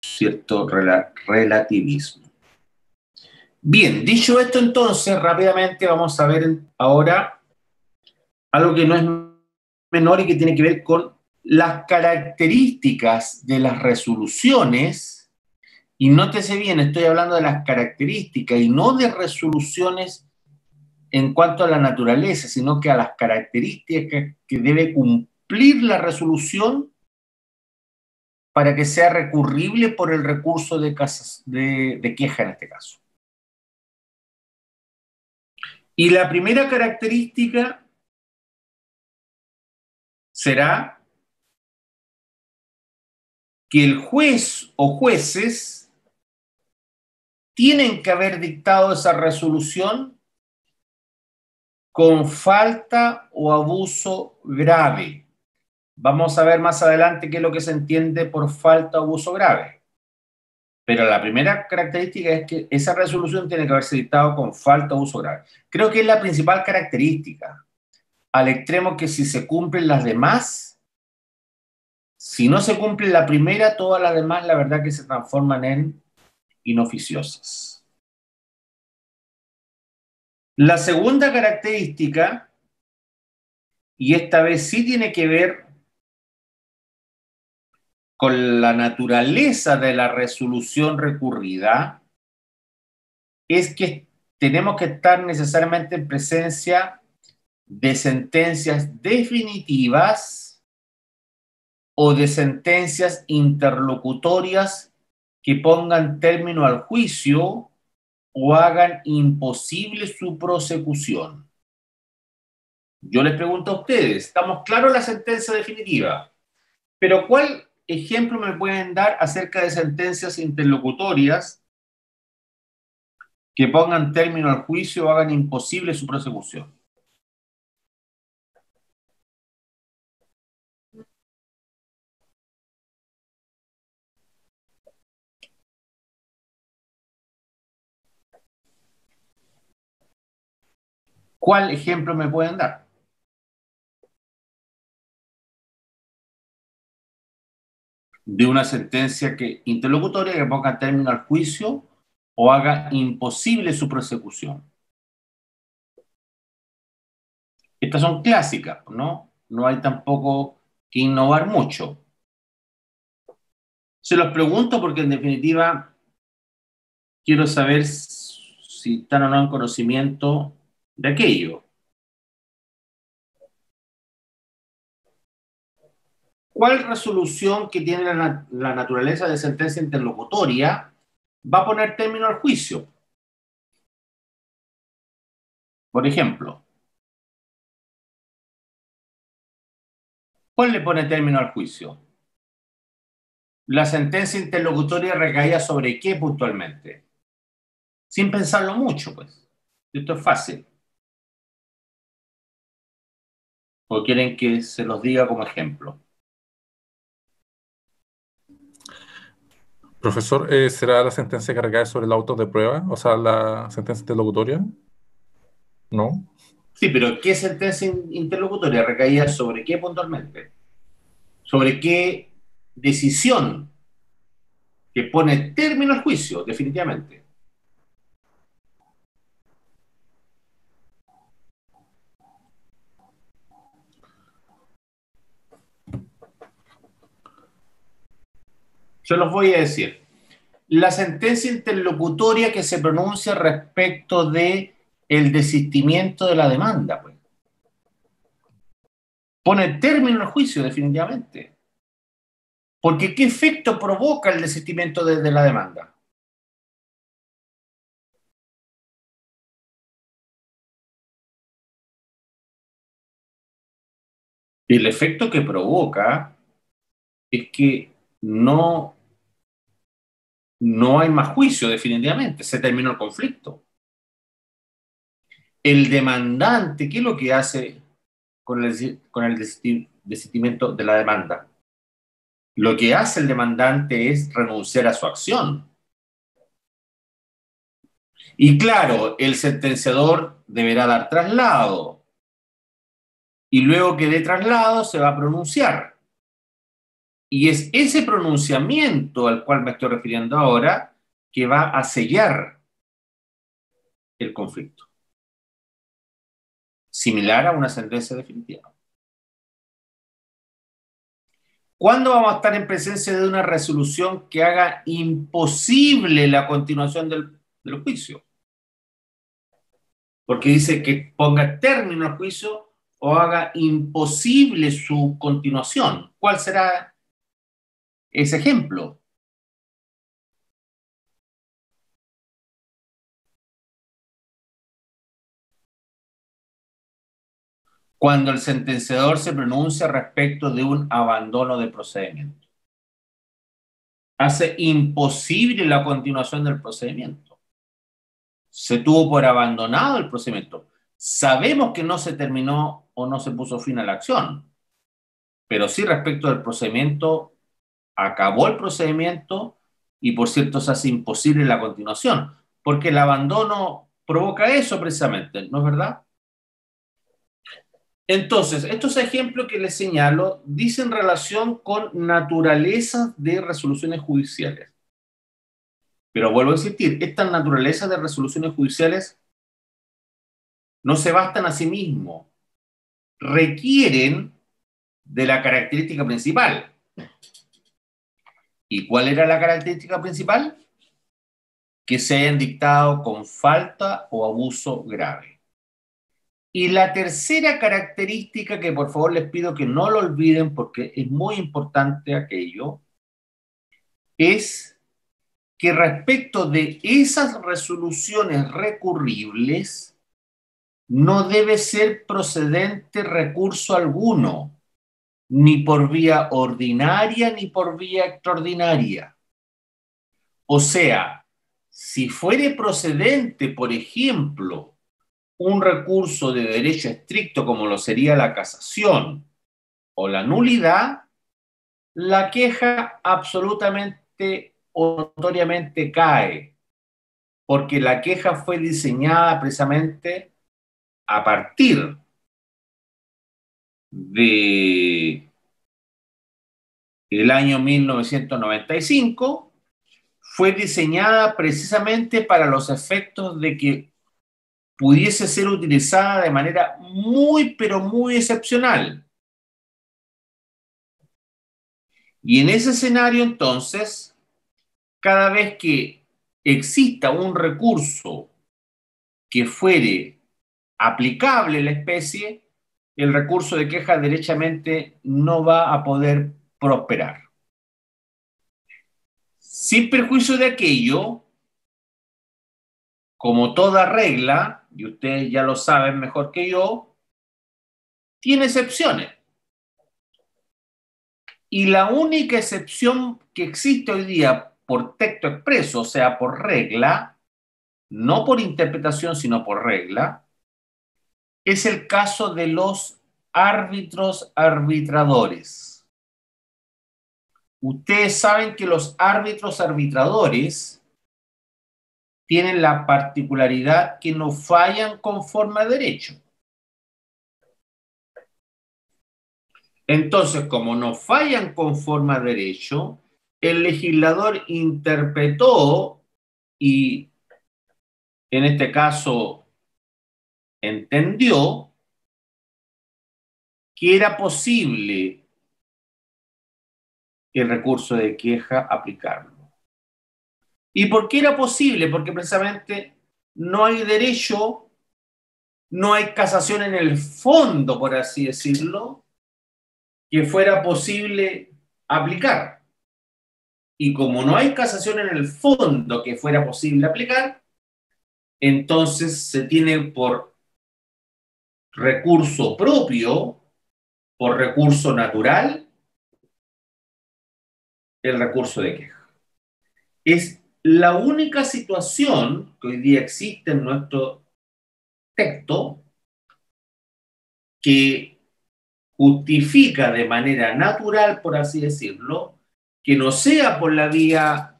cierto relativismo. Bien, dicho esto entonces, rápidamente vamos a ver ahora algo que no es menor y que tiene que ver con las características de las resoluciones. Y nótese bien, estoy hablando de las características y no de resoluciones en cuanto a la naturaleza, sino que a las características que debe cumplir la resolución para que sea recurrible por el recurso de queja en este caso. Y la primera característica será que el juez o jueces tienen que haber dictado esa resolución con falta o abuso grave. Vamos a ver más adelante qué es lo que se entiende por falta o abuso grave. Pero la primera característica es que esa resolución tiene que haberse dictado con falta o abuso grave. Creo que es la principal característica, al extremo que si se cumplen las demás, si no se cumple la primera, todas las demás, la verdad que se transforman en inoficiosas. La segunda característica, y esta vez sí tiene que ver con la naturaleza de la resolución recurrida, es que tenemos que estar necesariamente en presencia de sentencias definitivas o de sentencias interlocutorias que pongan término al juicio o hagan imposible su prosecución. Yo les pregunto a ustedes, ¿estamos claros en la sentencia definitiva? Pero ¿cuál ejemplo me pueden dar acerca de sentencias interlocutorias que pongan término al juicio o hagan imposible su prosecución? ¿Cuál ejemplo me pueden dar? De una sentencia interlocutoria que ponga término al juicio o haga imposible su prosecución. Estas son clásicas, ¿no? No hay tampoco que innovar mucho. Se los pregunto porque en definitiva quiero saber si están o no en conocimiento de aquello. ¿Cuál resolución que tiene la naturaleza de sentencia interlocutoria va a poner término al juicio? Por ejemplo, ¿cuál le pone término al juicio? La sentencia interlocutoria recaía sobre qué puntualmente. Sin pensarlo mucho, pues. Esto es fácil. ¿O quieren que se los diga como ejemplo? Profesor, ¿será la sentencia que recae sobre el auto de prueba? O sea, la sentencia interlocutoria. ¿No? Sí, pero ¿qué sentencia interlocutoria recaía sobre qué puntualmente? ¿Sobre qué decisión que pone término al juicio, definitivamente? Se los voy a decir. La sentencia interlocutoria que se pronuncia respecto de el desistimiento de la demanda, pues. Pone término al juicio, definitivamente. Porque ¿qué efecto provoca el desistimiento de la demanda? El efecto que provoca es que no hay más juicio, definitivamente. Se terminó el conflicto. El demandante, ¿qué es lo que hace con el desistimiento de la demanda? Lo que hace el demandante es renunciar a su acción. Y claro, el sentenciador deberá dar traslado. Y luego que dé traslado se va a pronunciar. Y es ese pronunciamiento al cual me estoy refiriendo ahora que va a sellar el conflicto, similar a una sentencia definitiva. ¿Cuándo vamos a estar en presencia de una resolución que haga imposible la continuación del juicio? Porque dice que ponga término al juicio o haga imposible su continuación. ¿Cuál será ese ejemplo? Cuando el sentenciador se pronuncia respecto de un abandono de procedimiento. Hace imposible la continuación del procedimiento. Se tuvo por abandonado el procedimiento. Sabemos que no se terminó o no se puso fin a la acción, pero sí respecto del procedimiento, acabó el procedimiento y por cierto se hace imposible la continuación, porque el abandono provoca eso precisamente, ¿no es verdad? Entonces, estos ejemplos que les señalo dicen relación con naturalezas de resoluciones judiciales. Pero vuelvo a insistir, estas naturalezas de resoluciones judiciales no se bastan a sí mismos, requieren de la característica principal. ¿Y cuál era la característica principal? Que se hayan dictado con falta o abuso grave. Y la tercera característica que por favor les pido que no lo olviden porque es muy importante aquello, es que respecto de esas resoluciones recurribles no debe ser procedente recurso alguno, ni por vía ordinaria ni por vía extraordinaria. O sea, si fuere procedente, por ejemplo, un recurso de derecho estricto como lo sería la casación o la nulidad, la queja absolutamente o notoriamente cae, porque la queja fue diseñada precisamente a partir de el año 1995, fue diseñada precisamente para los efectos de que pudiese ser utilizada de manera muy, pero muy excepcional. Y en ese escenario, entonces, cada vez que exista un recurso que fuere aplicable a la especie, el recurso de queja derechamente no va a poder prosperar. Sin perjuicio de aquello, como toda regla, y ustedes ya lo saben mejor que yo, tiene excepciones. Y la única excepción que existe hoy día por texto expreso, o sea, por regla, no por interpretación, sino por regla, es el caso de los árbitros arbitradores. Ustedes saben que los árbitros arbitradores tienen la particularidad que no fallan conforme a derecho. Entonces, como no fallan conforme a derecho, el legislador interpretó y, en este caso, entendió que era posible el recurso de queja aplicarlo. ¿Y por qué era posible? Porque precisamente no hay derecho, no hay casación en el fondo, por así decirlo, que fuera posible aplicar. Y como no hay casación en el fondo que fuera posible aplicar, entonces se tiene por recurso propio, por recurso natural, el recurso de queja. Es la única situación que hoy día existe en nuestro texto que justifica de manera natural, por así decirlo, que no sea por la vía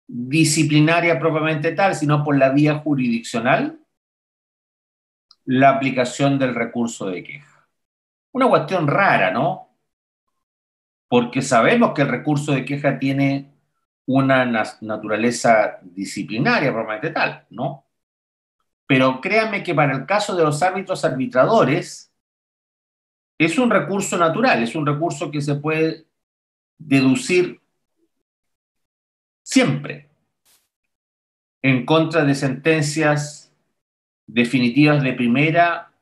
disciplinaria propiamente tal, sino por la vía jurisdiccional, la aplicación del recurso de queja. Una cuestión rara, ¿no? porque sabemos que el recurso de queja tiene una naturaleza disciplinaria, probablemente tal, ¿no? Pero créanme que para el caso de los árbitros arbitradores es un recurso natural, es un recurso que se puede deducir siempre en contra de sentencias definitivas de primera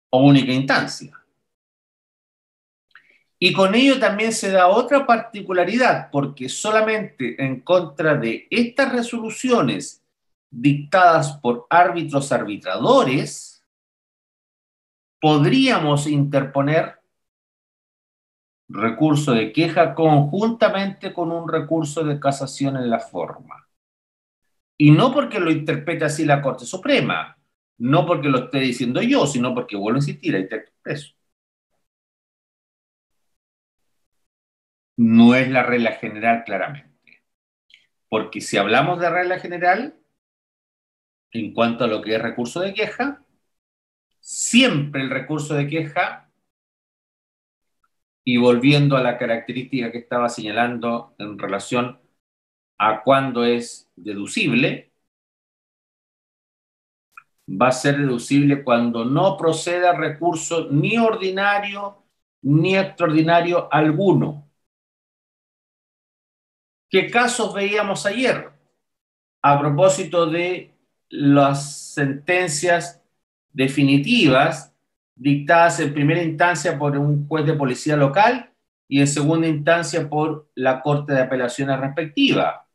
o única instancia. Y con ello también se da otra particularidad, porque solamente en contra de estas resoluciones dictadas por árbitros arbitradores podríamos interponer recurso de queja conjuntamente con un recurso de casación en la forma. Y no porque lo interprete así la Corte Suprema, no porque lo esté diciendo yo, sino porque, vuelvo a insistir, hay texto expreso. No es la regla general, claramente. Porque si hablamos de regla general, en cuanto a lo que es recurso de queja, siempre el recurso de queja, y volviendo a la característica que estaba señalando en relación a cuándo es deducible, va a ser deducible cuando no proceda recurso ni ordinario ni extraordinario alguno. ¿Qué casos veíamos ayer? A propósito de las sentencias definitivas dictadas en primera instancia por un juez de policía local y en segunda instancia por la Corte de Apelaciones respectiva.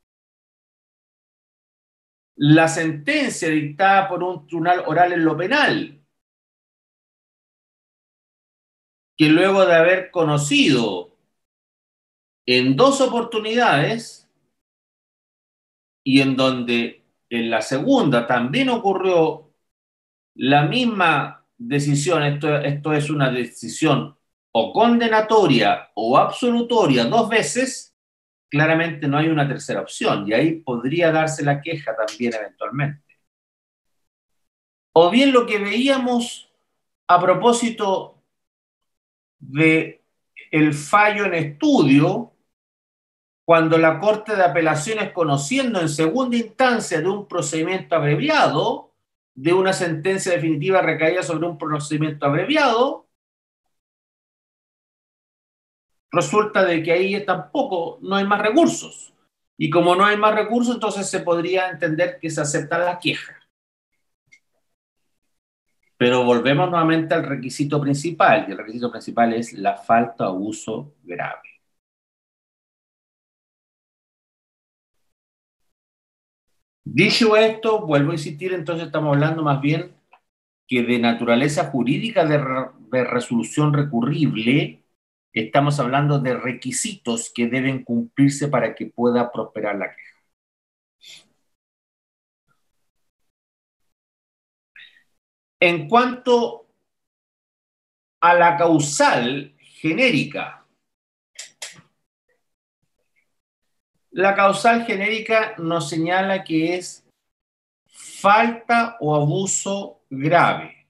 La sentencia dictada por un tribunal oral en lo penal, que luego de haber conocido en dos oportunidades y en donde en la segunda también ocurrió la misma decisión, esto es una decisión o condenatoria o absolutoria dos veces, claramente no hay una tercera opción y ahí podría darse la queja también eventualmente. O bien lo que veíamos a propósito de el fallo en estudio, cuando la Corte de Apelaciones, conociendo en segunda instancia de un procedimiento abreviado, de una sentencia definitiva recaída sobre un procedimiento abreviado, resulta de que ahí tampoco no hay más recursos. Y como no hay más recursos, entonces se podría entender que se acepta la queja. Pero volvemos nuevamente al requisito principal, y el requisito principal es la falta o uso grave. Dicho esto, vuelvo a insistir, entonces estamos hablando más bien que de naturaleza jurídica de resolución recurrible, estamos hablando de requisitos que deben cumplirse para que pueda prosperar la queja. En cuanto a la causal genérica, la causal genérica nos señala que es falta o abuso grave.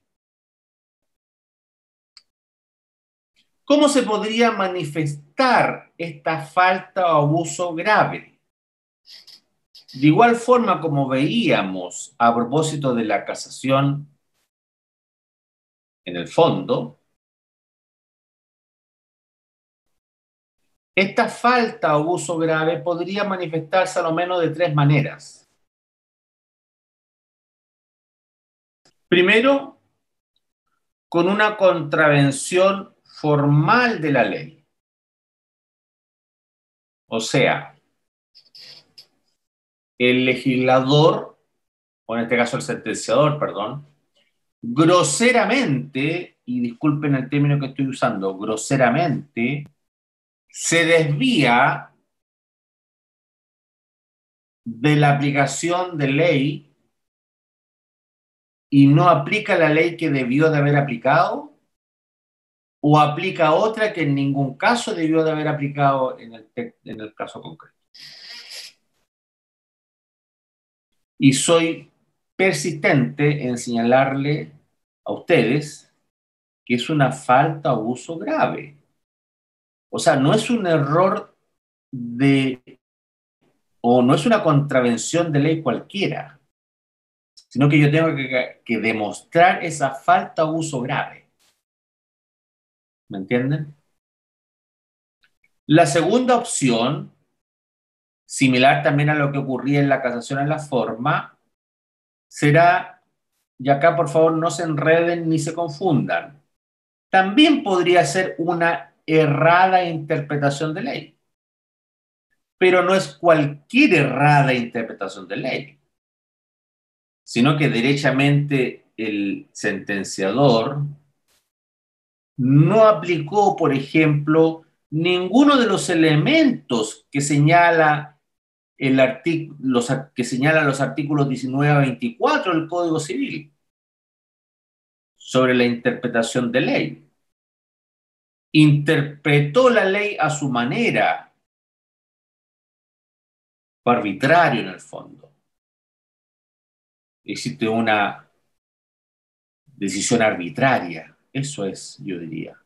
¿Cómo se podría manifestar esta falta o abuso grave? De igual forma como veíamos a propósito de la casación en el fondo, esta falta o abuso grave podría manifestarse a lo menos de tres maneras. Primero, con una contravención formal de la ley. O sea, el legislador, o en este caso el sentenciador, perdón, groseramente, y disculpen el término que estoy usando, groseramente, se desvía de la aplicación de ley y no aplica la ley que debió de haber aplicado, o aplica otra que en ningún caso debió de haber aplicado en el caso concreto. Y soy persistente en señalarle a ustedes que es una falta o abuso grave. O sea, no es un error o no es una contravención de ley cualquiera, sino que yo tengo que demostrar esa falta o uso grave. ¿Me entienden? La segunda opción, similar también a lo que ocurría en la casación en la forma, será, y acá por favor no se enreden ni se confundan, también podría ser una errada interpretación de ley, pero no es cualquier errada interpretación de ley, sino que derechamente el sentenciador no aplicó, por ejemplo, ninguno de los elementos que señala que señalan los artículos 19 a 24 del Código Civil sobre la interpretación de ley. Interpretó la ley a su manera, fue arbitrario en el fondo. Existe una decisión arbitraria, eso es, yo diría,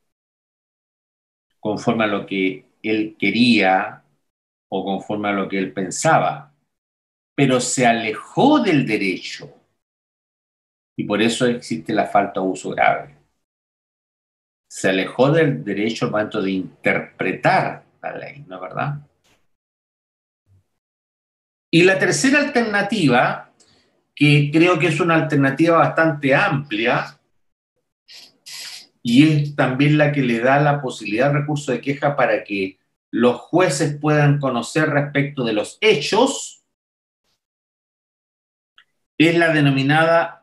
conforme a lo que él quería o conforme a lo que él pensaba, pero se alejó del derecho y por eso existe la falta de uso grave. Se alejó del derecho al momento de interpretar la ley, ¿no es verdad? Y la tercera alternativa, que creo que es una alternativa bastante amplia y es también la que le da la posibilidad de recurso de queja para que los jueces puedan conocer respecto de los hechos, es la denominada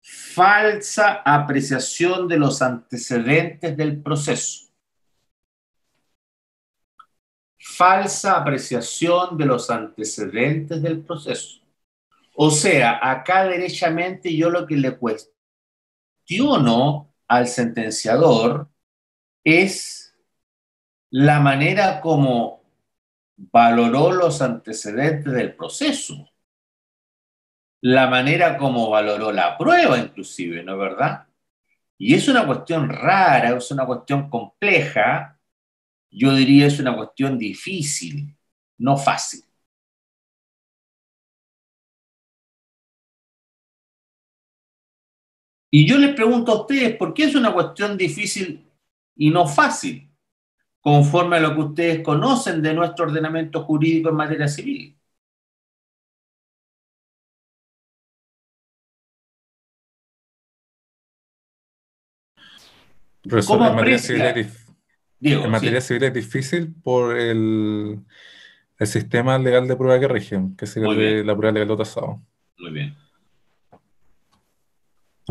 falsa apreciación de los antecedentes del proceso. Falsa apreciación de los antecedentes del proceso. O sea, acá derechamente yo lo que le cuestiono al sentenciador es la manera como valoró los antecedentes del proceso, la manera como valoró la prueba inclusive, ¿no es verdad? Y es una cuestión rara, es una cuestión compleja, yo diría es una cuestión difícil, no fácil. Y yo les pregunto a ustedes, ¿por qué es una cuestión difícil y no fácil, conforme a lo que ustedes conocen de nuestro ordenamiento jurídico en materia civil? Profesor, ¿Cómo aprecia? en Diego, materia sí, civil es difícil por el sistema legal de prueba que rige, que sería muy bien, la prueba legal de tasado. muy bien.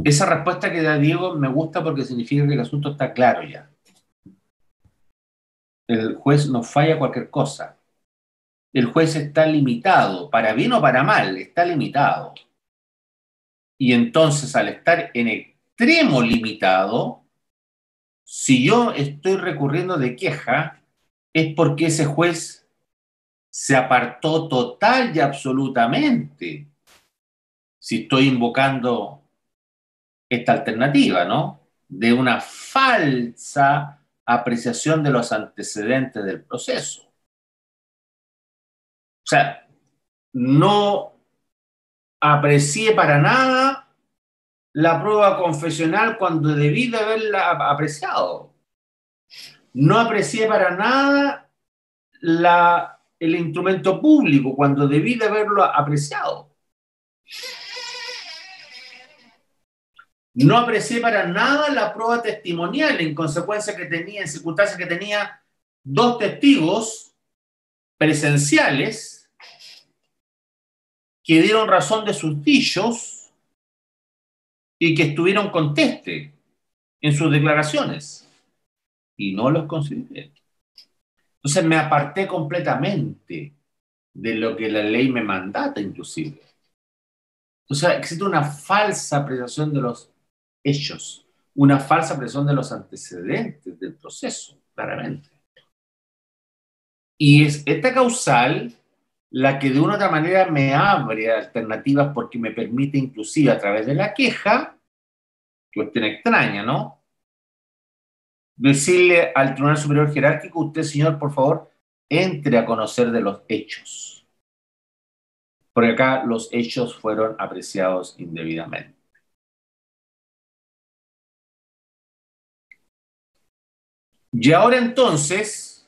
Esa respuesta que da Diego me gusta porque significa que el asunto está claro ya. El juez no falla cualquier cosa. El juez está limitado, para bien o para mal, está limitado. Y entonces, al estar en extremo limitado, si yo estoy recurriendo de queja, es porque ese juez se apartó total y absolutamente. Si estoy invocando esta alternativa, ¿no? De una falsa apreciación de los antecedentes del proceso. O sea, no aprecié para nada la prueba confesional cuando debí de haberla apreciado. No aprecié para nada el instrumento público cuando debí de haberlo apreciado. No aprecié para nada la prueba testimonial en consecuencia que tenía, en circunstancias que tenía dos testigos presenciales que dieron razón de sus dichos y que estuvieron conteste en sus declaraciones y no los consideré. Entonces me aparté completamente de lo que la ley me mandata inclusive. O sea, existe una falsa apreciación de los hechos, una falsa apreciación de los antecedentes del proceso, claramente. Y es esta causal la que de una u otra manera me abre alternativas porque me permite inclusive a través de la queja, cuestión extraña, ¿no? decirle al Tribunal Superior Jerárquico, usted, señor, por favor, entre a conocer de los hechos. Porque acá los hechos fueron apreciados indebidamente. Y ahora entonces,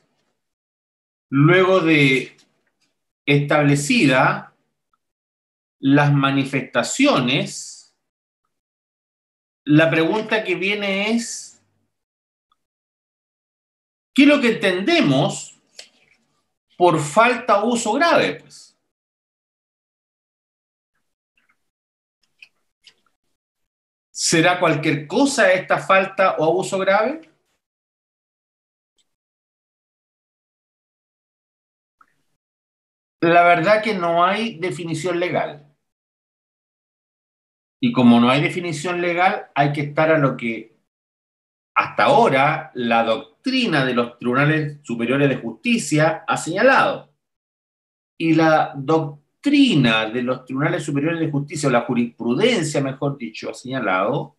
luego de establecida las manifestaciones, la pregunta que viene es, ¿qué es lo que entendemos por falta o uso grave? Pues, ¿será cualquier cosa esta falta o abuso grave? La verdad que no hay definición legal. Y como no hay definición legal, hay que estar a lo que hasta ahora la doctrina de los tribunales superiores de justicia ha señalado. Y la doctrina de los tribunales superiores de justicia, o la jurisprudencia, mejor dicho, ha señalado,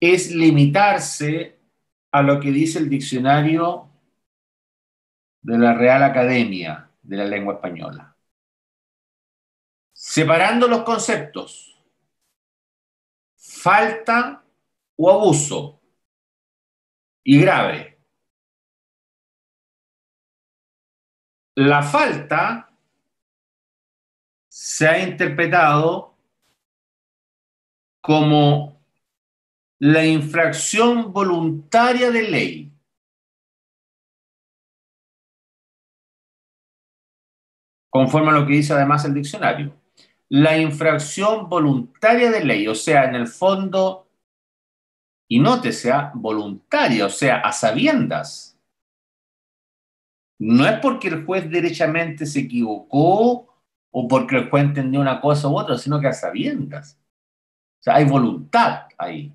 es limitarse a lo que dice el diccionario de la Real Academia de la Lengua Española. Separando los conceptos, falta o abuso, y grave. La falta se ha interpretado como la infracción voluntaria de ley. Conforme a lo que dice además el diccionario. La infracción voluntaria de ley, o sea, en el fondo, y nótese, voluntaria, o sea, a sabiendas. No es porque el juez derechamente se equivocó o porque el juez entendió una cosa u otra, sino que a sabiendas. O sea, hay voluntad ahí.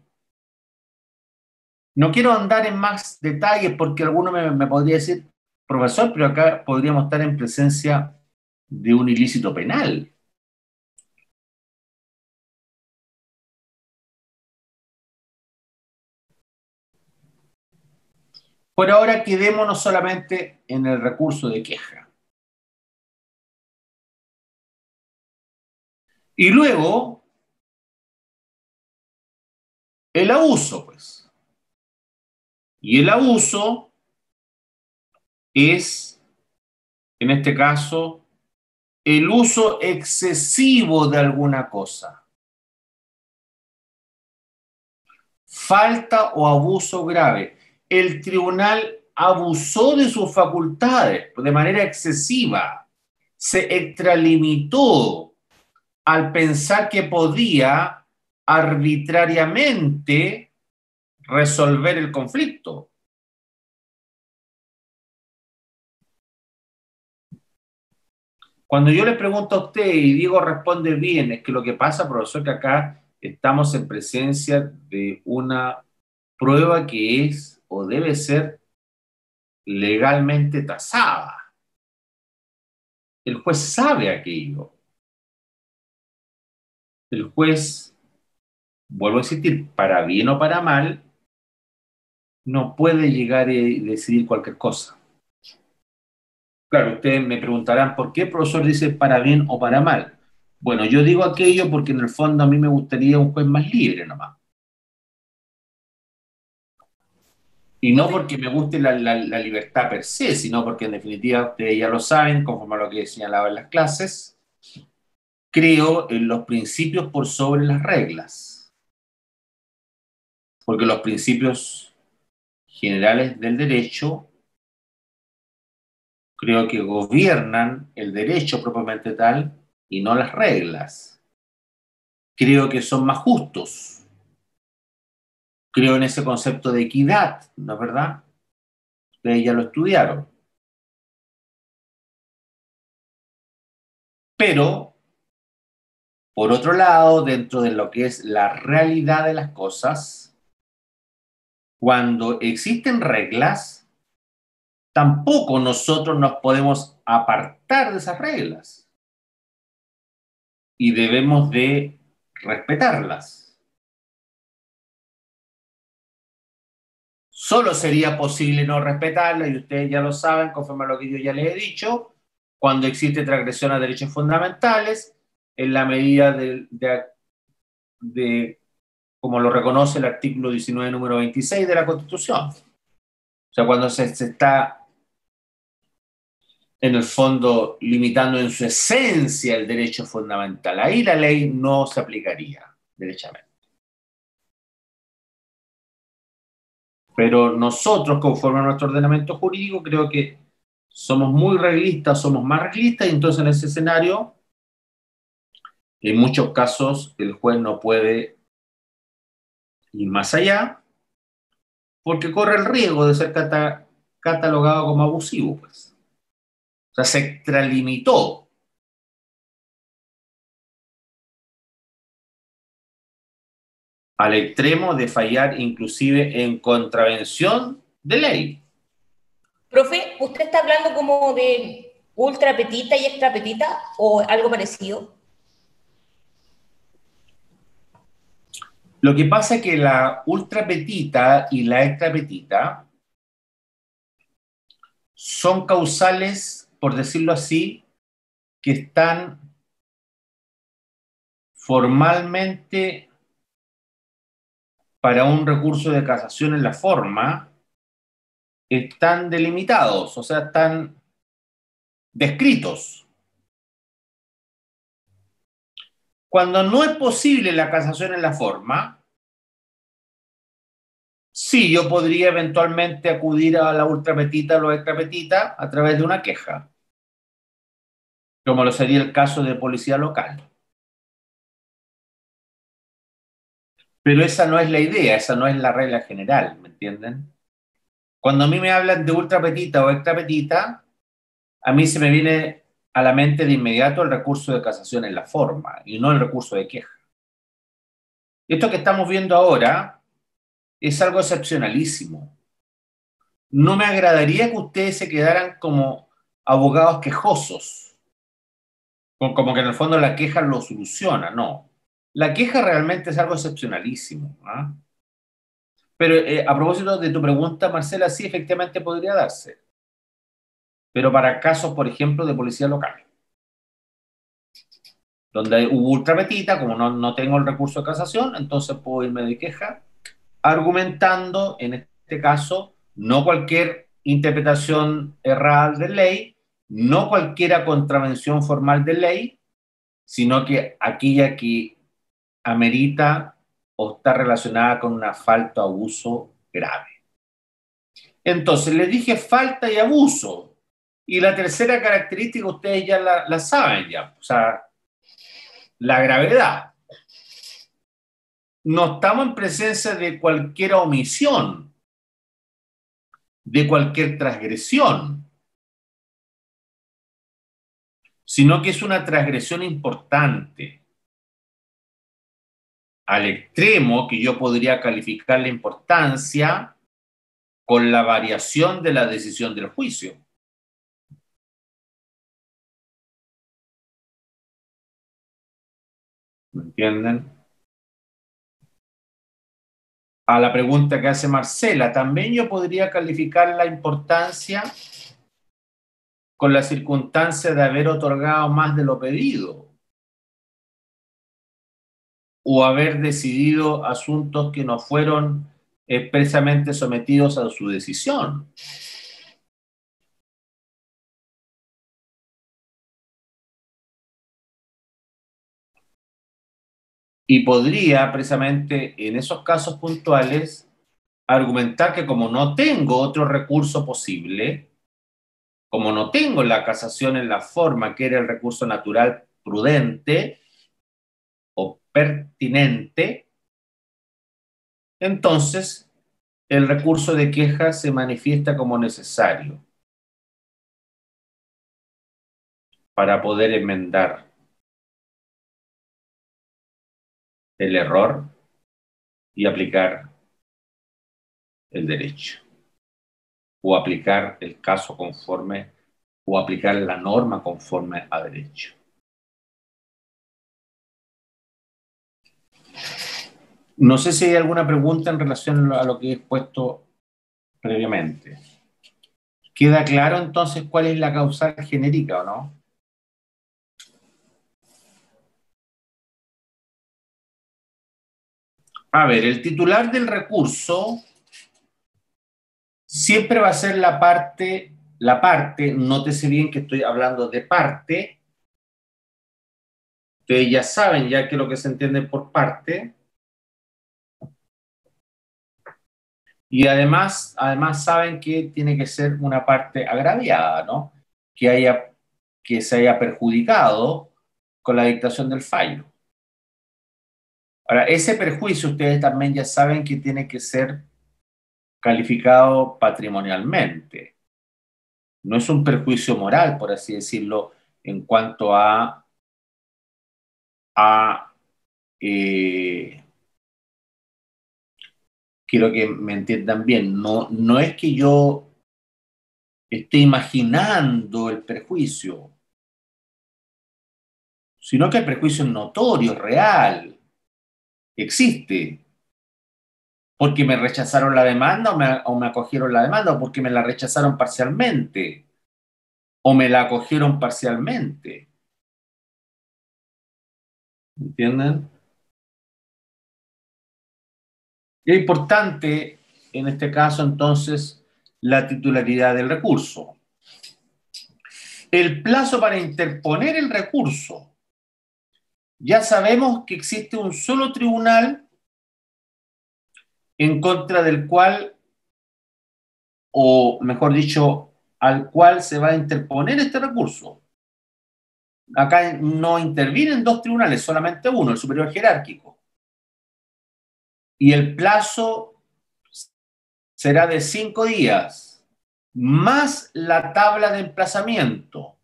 No quiero andar en más detalles porque alguno me podría decir, profesor, pero acá podríamos estar en presencia de un ilícito penal. Por ahora quedémonos solamente en el recurso de queja. Y luego, el abuso, pues. Y el abuso es, en este caso, el uso excesivo de alguna cosa. Falta o abuso grave. El tribunal abusó de sus facultades de manera excesiva. Se extralimitó al pensar que podía arbitrariamente resolver el conflicto. Cuando yo le pregunto a usted y Diego responde bien, es que lo que pasa, profesor, que acá estamos en presencia de una prueba que es o debe ser legalmente tasada. El juez sabe aquello. El juez, vuelvo a insistir, para bien o para mal, no puede llegar y decidir cualquier cosa. Claro, ustedes me preguntarán, ¿por qué el profesor dice para bien o para mal? Bueno, yo digo aquello porque en el fondo a mí me gustaría un juez más libre nomás. Y no porque me guste la libertad per se, sino porque en definitiva ustedes ya lo saben, conforme a lo que he señalado en las clases, creo en los principios por sobre las reglas. Porque los principios generales del derecho creo que gobiernan el derecho propiamente tal y no las reglas. Creo que son más justos. Creo en ese concepto de equidad, ¿no es verdad? Ustedes ya lo estudiaron. Pero, por otro lado, dentro de lo que es la realidad de las cosas, cuando existen reglas, tampoco nosotros nos podemos apartar de esas reglas y debemos de respetarlas. Solo sería posible no respetarla, y ustedes ya lo saben, conforme a lo que yo ya les he dicho, cuando existe transgresión a derechos fundamentales, en la medida como lo reconoce el artículo 19, número 26 de la Constitución. O sea, cuando se está, en el fondo, limitando en su esencia el derecho fundamental. Ahí la ley no se aplicaría, derechamente. Pero nosotros, conforme a nuestro ordenamiento jurídico, creo que somos muy reglistas, somos más reglistas, y entonces en ese escenario, en muchos casos, el juez no puede ir más allá, porque corre el riesgo de ser catalogado como abusivo, pues. O sea, se extralimitó al extremo de fallar inclusive en contravención de ley. Profe, ¿usted está hablando como de ultra petita y extra petita o algo parecido? Lo que pasa es que la ultra petita y la extra petita son causales, por decirlo así, que están formalmente para un recurso de casación en la forma, están delimitados, o sea, están descritos. Cuando no es posible la casación en la forma, sí, yo podría eventualmente acudir a la ultrapetita o la extrapetita a través de una queja, como lo sería el caso de policía local. Pero esa no es la idea, esa no es la regla general, ¿me entienden? Cuando a mí me hablan de ultrapetita o extrapetita, a mí se me viene a la mente de inmediato el recurso de casación en la forma y no el recurso de queja. Esto que estamos viendo ahora es algo excepcionalísimo. No me agradaría que ustedes se quedaran como abogados quejosos, como que en el fondo la queja lo soluciona, no. La queja realmente es algo excepcionalísimo, ¿ah? Pero a propósito de tu pregunta, Marcela, sí, efectivamente podría darse, pero para casos, por ejemplo, de policía local, donde hubo ultrapetita, como no tengo el recurso de casación, entonces puedo irme de queja, argumentando, en este caso, no cualquier interpretación errada de ley, no cualquiera contravención formal de ley, sino que aquella que amerita o está relacionada con una falta o abuso grave. Entonces, les dije falta y abuso. Y la tercera característica ustedes ya la saben ya, o sea, la gravedad. No estamos en presencia de cualquier omisión, de cualquier transgresión, sino que es una transgresión importante, al extremo que yo podría calificar la importancia con la variación de la decisión del juicio. ¿Me entienden? A la pregunta que hace Marcela, también yo podría calificar la importancia con la circunstancia de haber otorgado más de lo pedido o haber decidido asuntos que no fueron expresamente sometidos a su decisión. Y podría, precisamente en esos casos puntuales, argumentar que como no tengo otro recurso posible, como no tengo la casación en la forma que era el recurso natural prudente o pertinente, entonces el recurso de queja se manifiesta como necesario para poder enmendar el error y aplicar el derecho, o aplicar el caso conforme, o aplicar la norma conforme a derecho. No sé si hay alguna pregunta en relación a lo que he expuesto previamente. ¿Queda claro entonces cuál es la causal genérica o no? A ver, el titular del recurso siempre va a ser la parte, nótese bien que estoy hablando de parte. Ustedes ya saben ya que lo que se entiende por parte. Y además saben que tiene que ser una parte agraviada, ¿no? Que se haya perjudicado con la dictación del fallo. Ahora, ese perjuicio ustedes también ya saben que tiene que ser calificado patrimonialmente. No es un perjuicio moral, por así decirlo, en cuanto eh, quiero que me entiendan bien, no es que yo esté imaginando el perjuicio, sino que el perjuicio es notorio, es real, existe. Porque me rechazaron la demanda o me acogieron la demanda, o porque me la rechazaron parcialmente, o me la acogieron parcialmente. ¿Entienden? Es importante, en este caso, entonces, la titularidad del recurso. El plazo para interponer el recurso. Ya sabemos que existe un solo tribunal en contra del cual, o mejor dicho, al cual se va a interponer este recurso. Acá no intervienen dos tribunales, solamente uno, el superior jerárquico. Y el plazo será de 5 días, más la tabla de emplazamiento,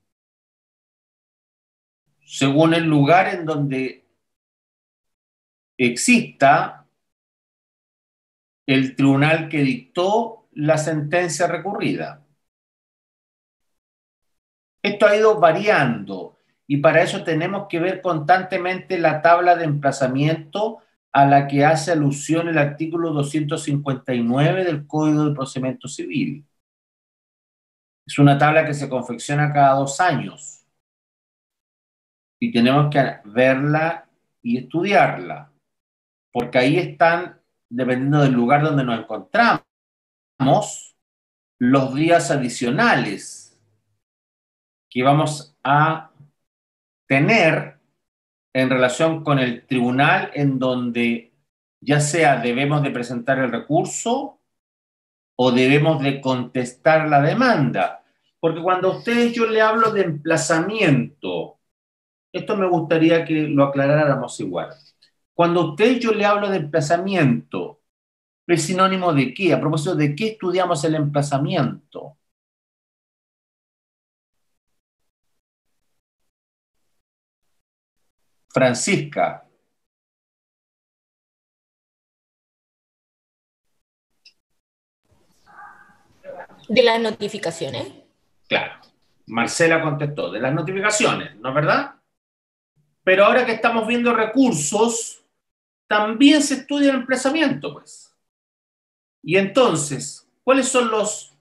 según el lugar en donde exista el tribunal que dictó la sentencia recurrida. Esto ha ido variando y para eso tenemos que ver constantemente la tabla de emplazamiento a la que hace alusión el artículo 259 del Código de Procedimiento Civil. Es una tabla que se confecciona cada 2 años y tenemos que verla y estudiarla, porque ahí están, dependiendo del lugar donde nos encontramos, los días adicionales que vamos a tener en relación con el tribunal en donde ya sea debemos de presentar el recurso o debemos de contestar la demanda. Porque cuando a ustedes yo le hablo de emplazamiento, esto me gustaría que lo aclaráramos igual. Cuando a ustedes yo le hablo de emplazamiento, ¿es sinónimo de qué? A propósito, ¿de qué estudiamos el emplazamiento? Francisca. De las notificaciones. Claro. Marcela contestó, de las notificaciones, ¿no es verdad? Pero ahora que estamos viendo recursos, también se estudia el emplazamiento, pues. Y entonces, ¿cuáles son los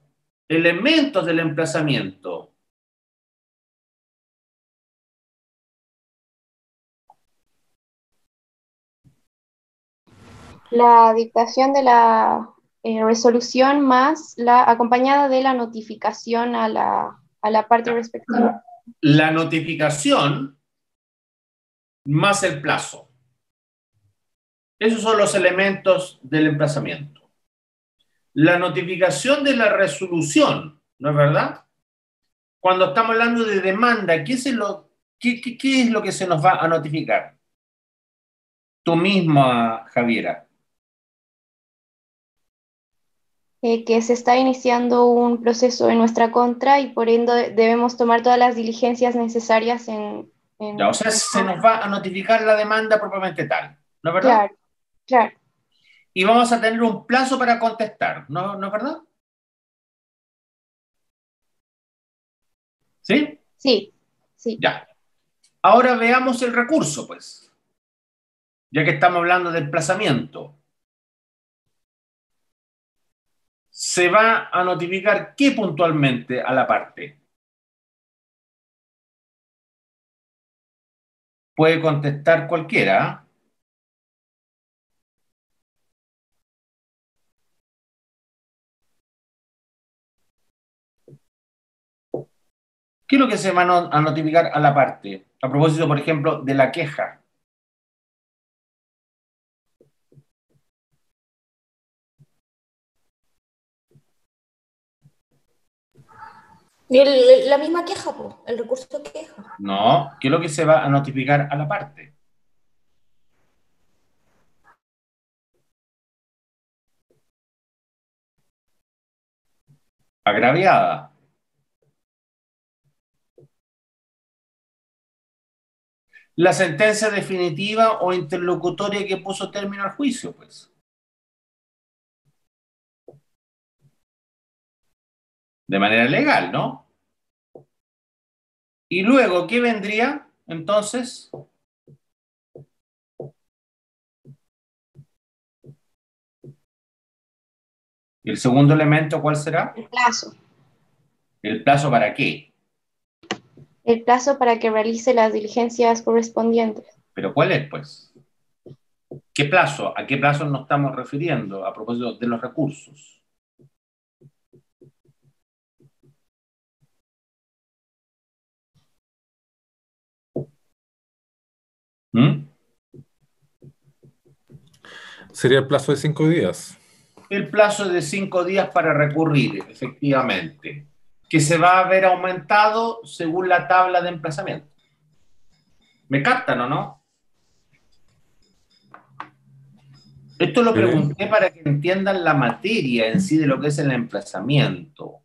elementos del emplazamiento? La dictación de la resolución más la acompañada de la notificación a la parte respectiva. La notificación más el plazo. Esos son los elementos del emplazamiento. La notificación de la resolución, ¿no es verdad? Cuando estamos hablando de demanda, ¿qué es lo que se nos va a notificar? Tú misma, Javiera. Que se está iniciando un proceso en nuestra contra y por ende debemos tomar todas las diligencias necesarias Ya, o sea, se nos va a notificar la demanda propiamente tal, ¿no es verdad? Claro, claro. Y vamos a tener un plazo para contestar, ¿no es verdad? ¿Sí? Sí, sí. Ya. Ahora veamos el recurso, pues. Ya que estamos hablando de emplazamiento. se va a notificar qué puntualmente a la parte. Puede contestar cualquiera. ¿Qué es lo que se va a notificar a la parte? A propósito, por ejemplo, de la queja. La misma queja, pues, el recurso de queja. No, ¿qué es lo que se va a notificar a la parte? Agraviada. La sentencia definitiva o interlocutoria que puso término al juicio, pues. De manera legal, ¿no? Y luego, ¿qué vendría entonces? ¿Y el segundo elemento cuál será? El plazo. ¿El plazo para qué? El plazo para que realice las diligencias correspondientes. ¿Pero cuál es, pues? ¿Qué plazo? ¿A qué plazo nos estamos refiriendo a propósito de los recursos? ¿Mm? Sería el plazo de 5 días. El plazo de 5 días para recurrir, efectivamente, que se va a ver aumentado según la tabla de emplazamiento. ¿Me captan o no? Esto lo Sí. pregunté para que entiendan la materia en sí de lo que es el emplazamiento.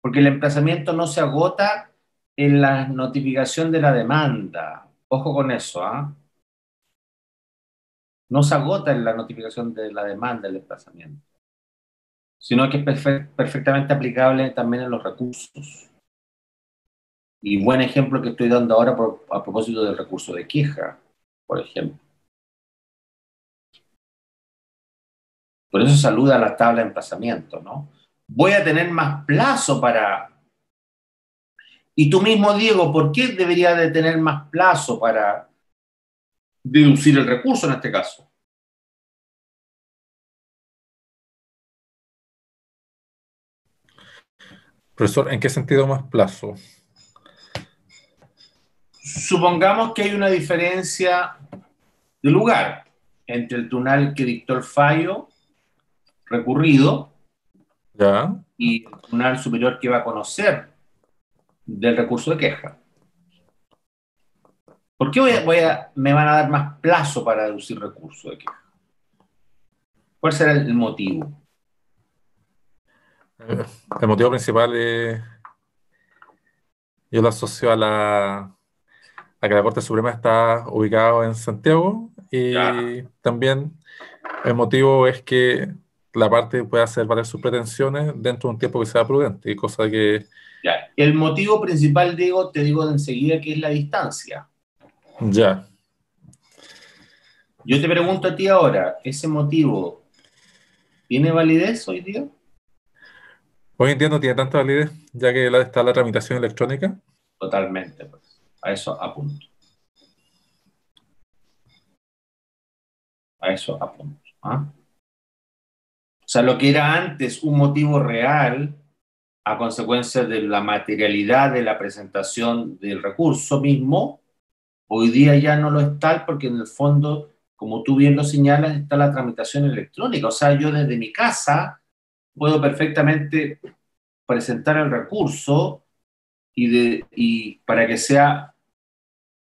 Porque el emplazamiento no se agota en la notificación de la demanda. Ojo con eso, ¿ah? No se agota en la notificación de la demanda el emplazamiento, sino que es perfectamente aplicable también en los recursos. Y buen ejemplo que estoy dando ahora a propósito del recurso de queja, por ejemplo. Por eso saluda la tabla de emplazamiento, ¿no? Voy a tener más plazo para... Y tú mismo, Diego, ¿por qué debería de tener más plazo para deducir el recurso en este caso? Profesor, ¿en qué sentido más plazo? Supongamos que hay una diferencia de lugar entre el tribunal que dictó el fallo recurrido ¿Ya? y el tribunal superior que va a conocer del recurso de queja. ¿Por qué me van a dar más plazo para deducir recurso de queja? ¿Cuál será el motivo? El motivo principal es, yo lo asocio a que la Corte Suprema está ubicada en Santiago Ya, y también el motivo es que la parte pueda hacer valer sus pretensiones dentro de un tiempo que sea prudente, y cosa que ya. El motivo principal, Diego, te digo de enseguida que es la distancia. ya. Yo te pregunto a ti ahora, ¿ese motivo tiene validez hoy día? Hoy en día no tiene tanta validez, ya que está la tramitación electrónica. Totalmente, pues. A eso apunto. A eso apunto. ¿Ah? O sea, lo que era antes un motivo real a consecuencia de la materialidad de la presentación del recurso mismo, hoy día ya no lo es tal porque en el fondo, como tú bien lo señalas, está la tramitación electrónica. O sea, yo desde mi casa puedo perfectamente presentar el recurso y para que sea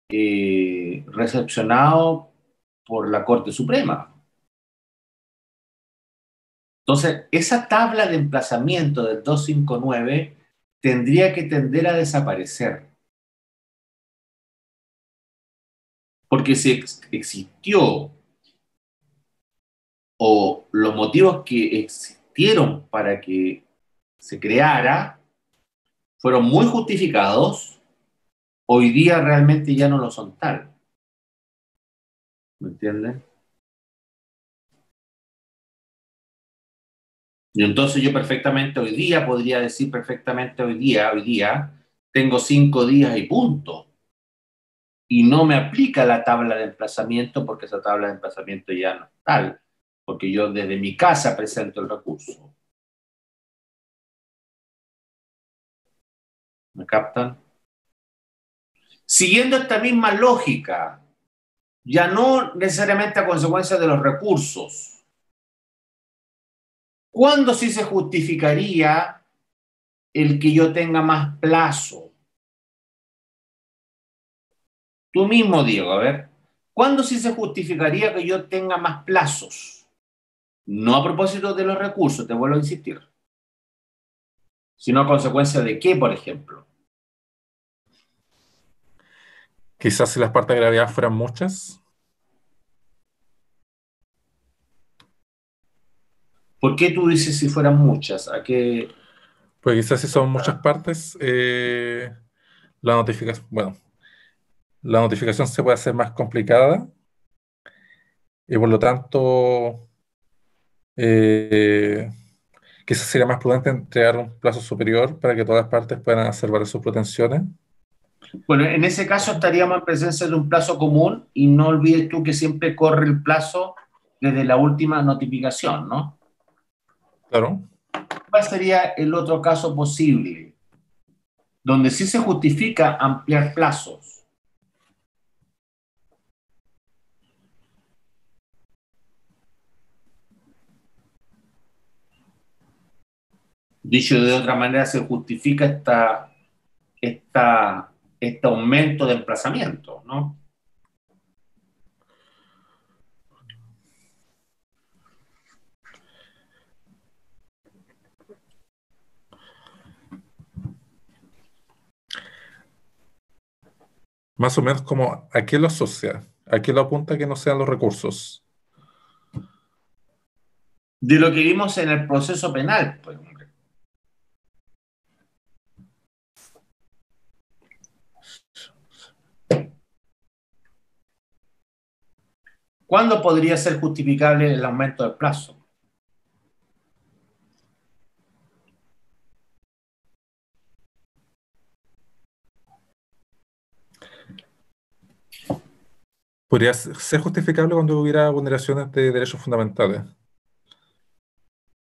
recepcionado por la Corte Suprema. Entonces, esa tabla de emplazamiento del 259 tendría que tender a desaparecer. Porque si existió o los motivos que existieron para que se creara fueron muy justificados, hoy día realmente ya no lo son tal. ¿Me entienden? Y entonces yo perfectamente hoy día podría decir perfectamente hoy día, tengo 5 días y punto. Y no me aplica la tabla de emplazamiento porque esa tabla de emplazamiento ya no es tal, porque yo desde mi casa presento el recurso. ¿Me captan? Siguiendo esta misma lógica, ya no necesariamente a consecuencia de los recursos, ¿cuándo sí se justificaría el que yo tenga más plazo? Tú mismo, Diego, a ver, ¿cuándo sí se justificaría que yo tenga más plazos? No a propósito de los recursos, te vuelvo a insistir, sino a consecuencia de qué, por ejemplo. Quizás si las partes de gravedad fueran muchas. ¿Por qué tú dices si fueran muchas? ¿A qué? Pues quizás si son muchas partes, la notificación, bueno, la notificación se puede hacer más complicada y por lo tanto, eh, quizás sería más prudente entregar un plazo superior para que todas las partes puedan hacer valer sus pretensiones. Bueno, en ese caso estaríamos en presencia de un plazo común y no olvides tú que siempre corre el plazo desde la última notificación, ¿no? Claro. ¿Cuál sería el otro caso posible donde sí se justifica ampliar plazos? Dicho de otra manera, se justifica este aumento de emplazamiento, ¿no? Más o menos como a qué lo asocia, a qué lo apunta que no sean los recursos. De lo que vimos en el proceso penal, pues, hombre. ¿Cuándo podría ser justificable el aumento del plazo? Podría ser justificable cuando hubiera vulneraciones de derechos fundamentales.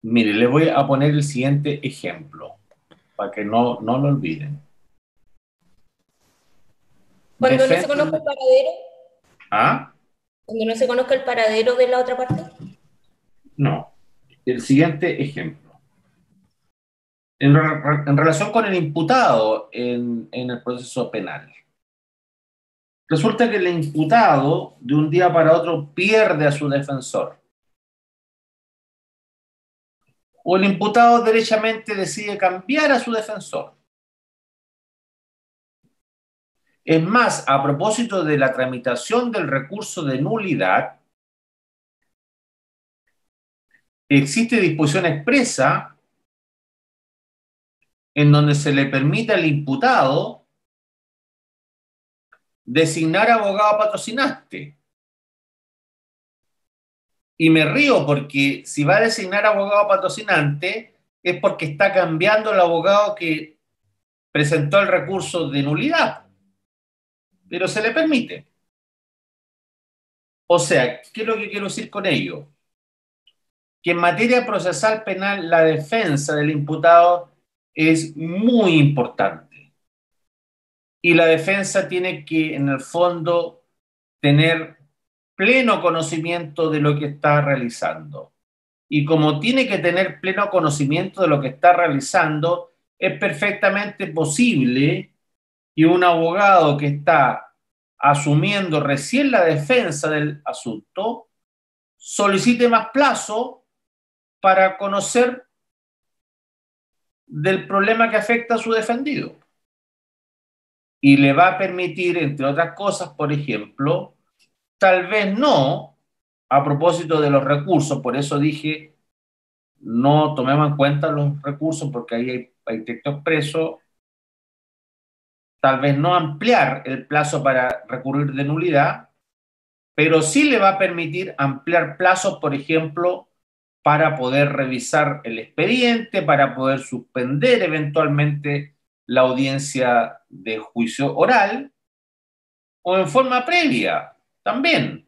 Mire, le voy a poner el siguiente ejemplo, para que no lo olviden. Cuando no se conozca el paradero, ¿Ah? cuando no se conozca el paradero de la otra parte. No. El siguiente ejemplo. En relación con el imputado en el proceso penal. Resulta que el imputado de un día para otro pierde a su defensor. O el imputado derechamente decide cambiar a su defensor. Es más, a propósito de la tramitación del recurso de nulidad, existe disposición expresa en donde se le permite al imputado designar abogado patrocinante. Y me río porque si va a designar abogado patrocinante es porque está cambiando el abogado que presentó el recurso de nulidad. Pero se le permite. O sea, ¿qué es lo que quiero decir con ello? Que en materia procesal penal la defensa del imputado es muy importante. Y la defensa tiene que, en el fondo, tener pleno conocimiento de lo que está realizando. Y como tiene que tener pleno conocimiento de lo que está realizando, es perfectamente posible que un abogado que está asumiendo recién la defensa del asunto solicite más plazo para conocer del problema que afecta a su defendido. Y le va a permitir, entre otras cosas, por ejemplo, tal vez no, a propósito de los recursos, por eso dije, no tomemos en cuenta los recursos porque ahí hay texto expreso, tal vez no ampliar el plazo para recurrir de nulidad, pero sí le va a permitir ampliar plazos, por ejemplo, para poder revisar el expediente, para poder suspender eventualmente la audiencia de juicio oral, o en forma previa también.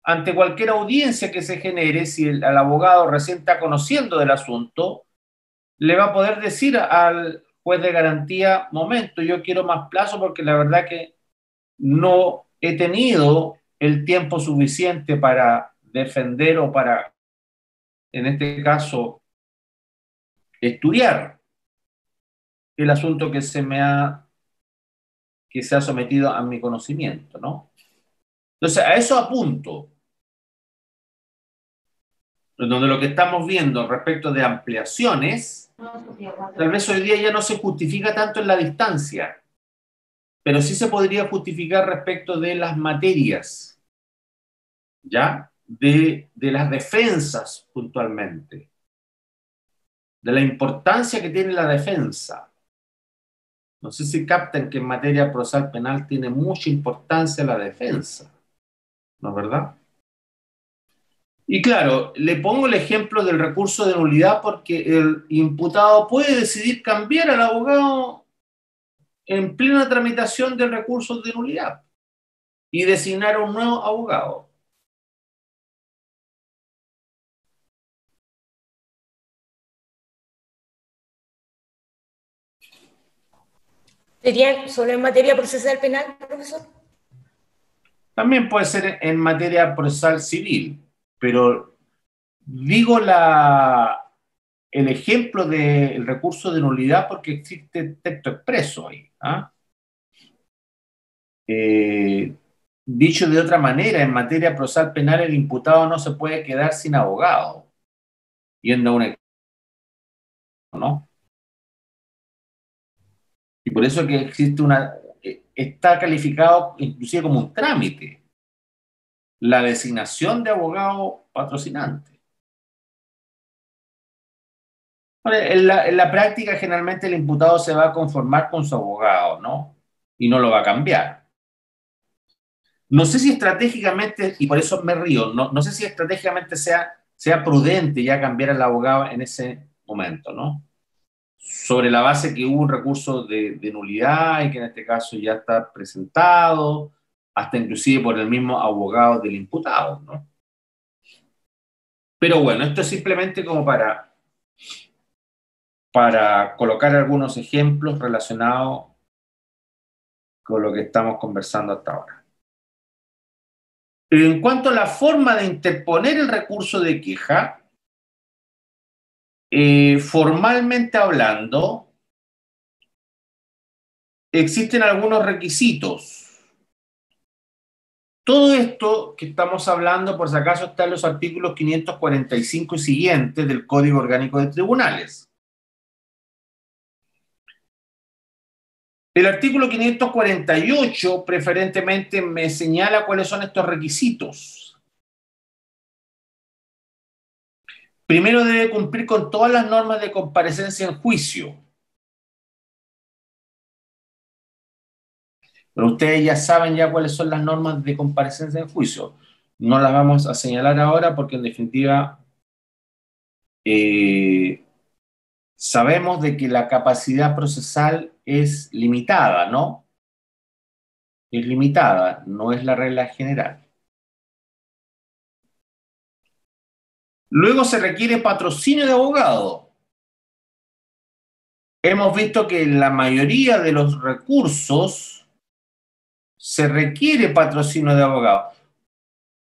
Ante cualquier audiencia que se genere, si al abogado recién está conociendo del asunto, le va a poder decir al juez de garantía, momento, yo quiero más plazo porque la verdad que no he tenido el tiempo suficiente para defender o para, en este caso, estudiar el asunto que se ha sometido a mi conocimiento, ¿no? Entonces, a eso apunto, donde lo que estamos viendo respecto de ampliaciones, tal vez hoy día ya no se justifica tanto en la distancia, pero sí se podría justificar respecto de las materias, ¿ya? De las defensas puntualmente, de la importancia que tiene la defensa. No sé si captan que en materia procesal penal tiene mucha importancia la defensa, ¿no es verdad? Y claro, le pongo el ejemplo del recurso de nulidad porque el imputado puede decidir cambiar al abogado en plena tramitación del recurso de nulidad y designar a un nuevo abogado. ¿Sería solo en materia procesal penal, profesor? También puede ser en materia procesal civil, pero digo el ejemplo del recurso de nulidad porque existe texto expreso ahí. ¿Ah? Dicho de otra manera, en materia procesal penal el imputado no se puede quedar sin abogado, yendo a un examen, ¿no? Y por eso que existe está calificado inclusive como un trámite, la designación de abogado patrocinante. En la práctica, generalmente el imputado se va a conformar con su abogado, ¿no? Y no lo va a cambiar. No sé si estratégicamente, y por eso me río, no sé si estratégicamente sea prudente ya cambiar al abogado en ese momento, ¿no? Sobre la base que hubo un recurso de nulidad y que en este caso ya está presentado, hasta inclusive por el mismo abogado del imputado, ¿no? Pero bueno, esto es simplemente como para colocar algunos ejemplos relacionados con lo que estamos conversando hasta ahora. En cuanto a la forma de interponer el recurso de queja, formalmente hablando, existen algunos requisitos. Todo esto que estamos hablando, por si acaso, está en los artículos 545 y siguientes del Código Orgánico de Tribunales. El artículo 548 preferentemente me señala cuáles son estos requisitos. Primero, debe cumplir con todas las normas de comparecencia en juicio. Pero ustedes ya saben ya cuáles son las normas de comparecencia en juicio. No las vamos a señalar ahora porque en definitiva sabemos de que la capacidad procesal es limitada, ¿no? Es limitada, no es la regla general. Luego se requiere patrocinio de abogado. Hemos visto que en la mayoría de los recursos se requiere patrocinio de abogado.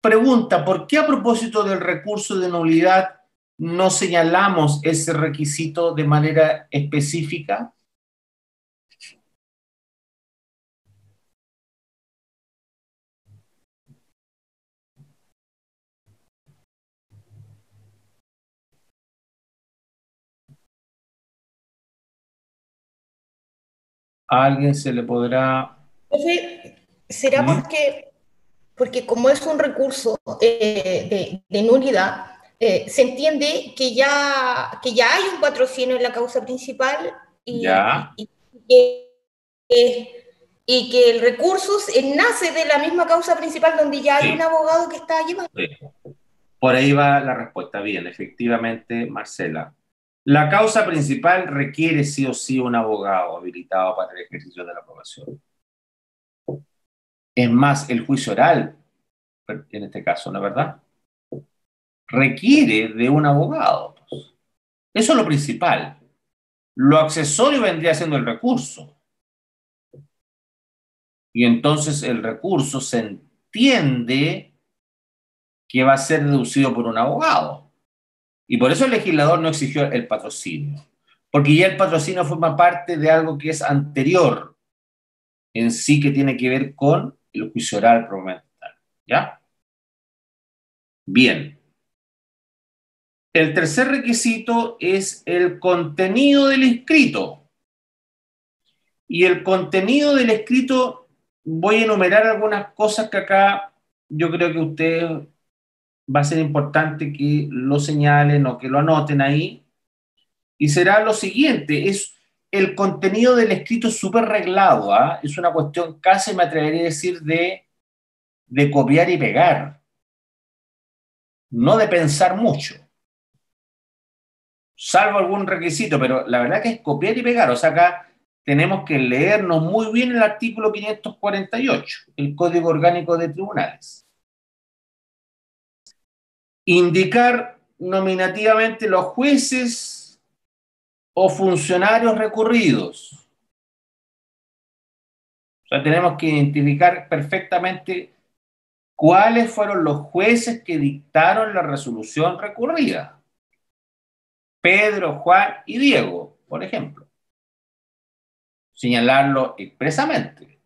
Pregunta, ¿por qué a propósito del recurso de nulidad no señalamos ese requisito de manera específica? ¿A alguien se le podrá...? Profe, ¿será porque como es un recurso de nulidad, se entiende que ya hay un patrocinio en la causa principal y que el recurso nace de la misma causa principal donde ya hay un abogado que está llevando? Por ahí va la respuesta. Bien, efectivamente, Marcela. La causa principal requiere sí o sí un abogado habilitado para el ejercicio de la aprobación. Es más, el juicio oral, en este caso, ¿no es verdad? Requiere de un abogado. Eso es lo principal. Lo accesorio vendría siendo el recurso. Y entonces el recurso se entiende que va a ser deducido por un abogado. Y por eso el legislador no exigió el patrocinio. Porque ya el patrocinio forma parte de algo que es anterior en sí, que tiene que ver con el juicio oral propiamente tal. ¿Ya? Bien. El tercer requisito es el contenido del escrito. Y el contenido del escrito, voy a enumerar algunas cosas que acá yo creo que ustedes va a ser importante que lo señalen o que lo anoten ahí. Y será lo siguiente, es el contenido del escrito súper reglado, ¿ah? Es una cuestión casi, me atrevería a decir, de copiar y pegar, no de pensar mucho, salvo algún requisito, pero la verdad que es copiar y pegar. O sea, acá tenemos que leernos muy bien el artículo 548, el Código Orgánico de Tribunales. Indicar nominativamente los jueces o funcionarios recurridos. O sea, tenemos que identificar perfectamente cuáles fueron los jueces que dictaron la resolución recurrida. Pedro, Juan y Diego, por ejemplo. Señalarlo expresamente.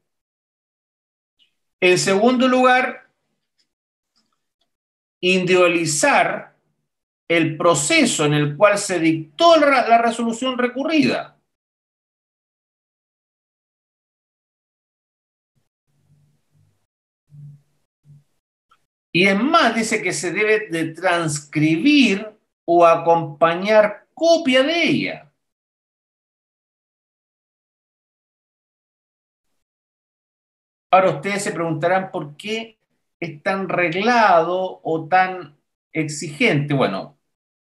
En segundo lugar, individualizar el proceso en el cual se dictó la resolución recurrida. Y es más, dice que se debe de transcribir o acompañar copia de ella. Ahora ustedes se preguntarán por qué es tan reglado o tan exigente. Bueno,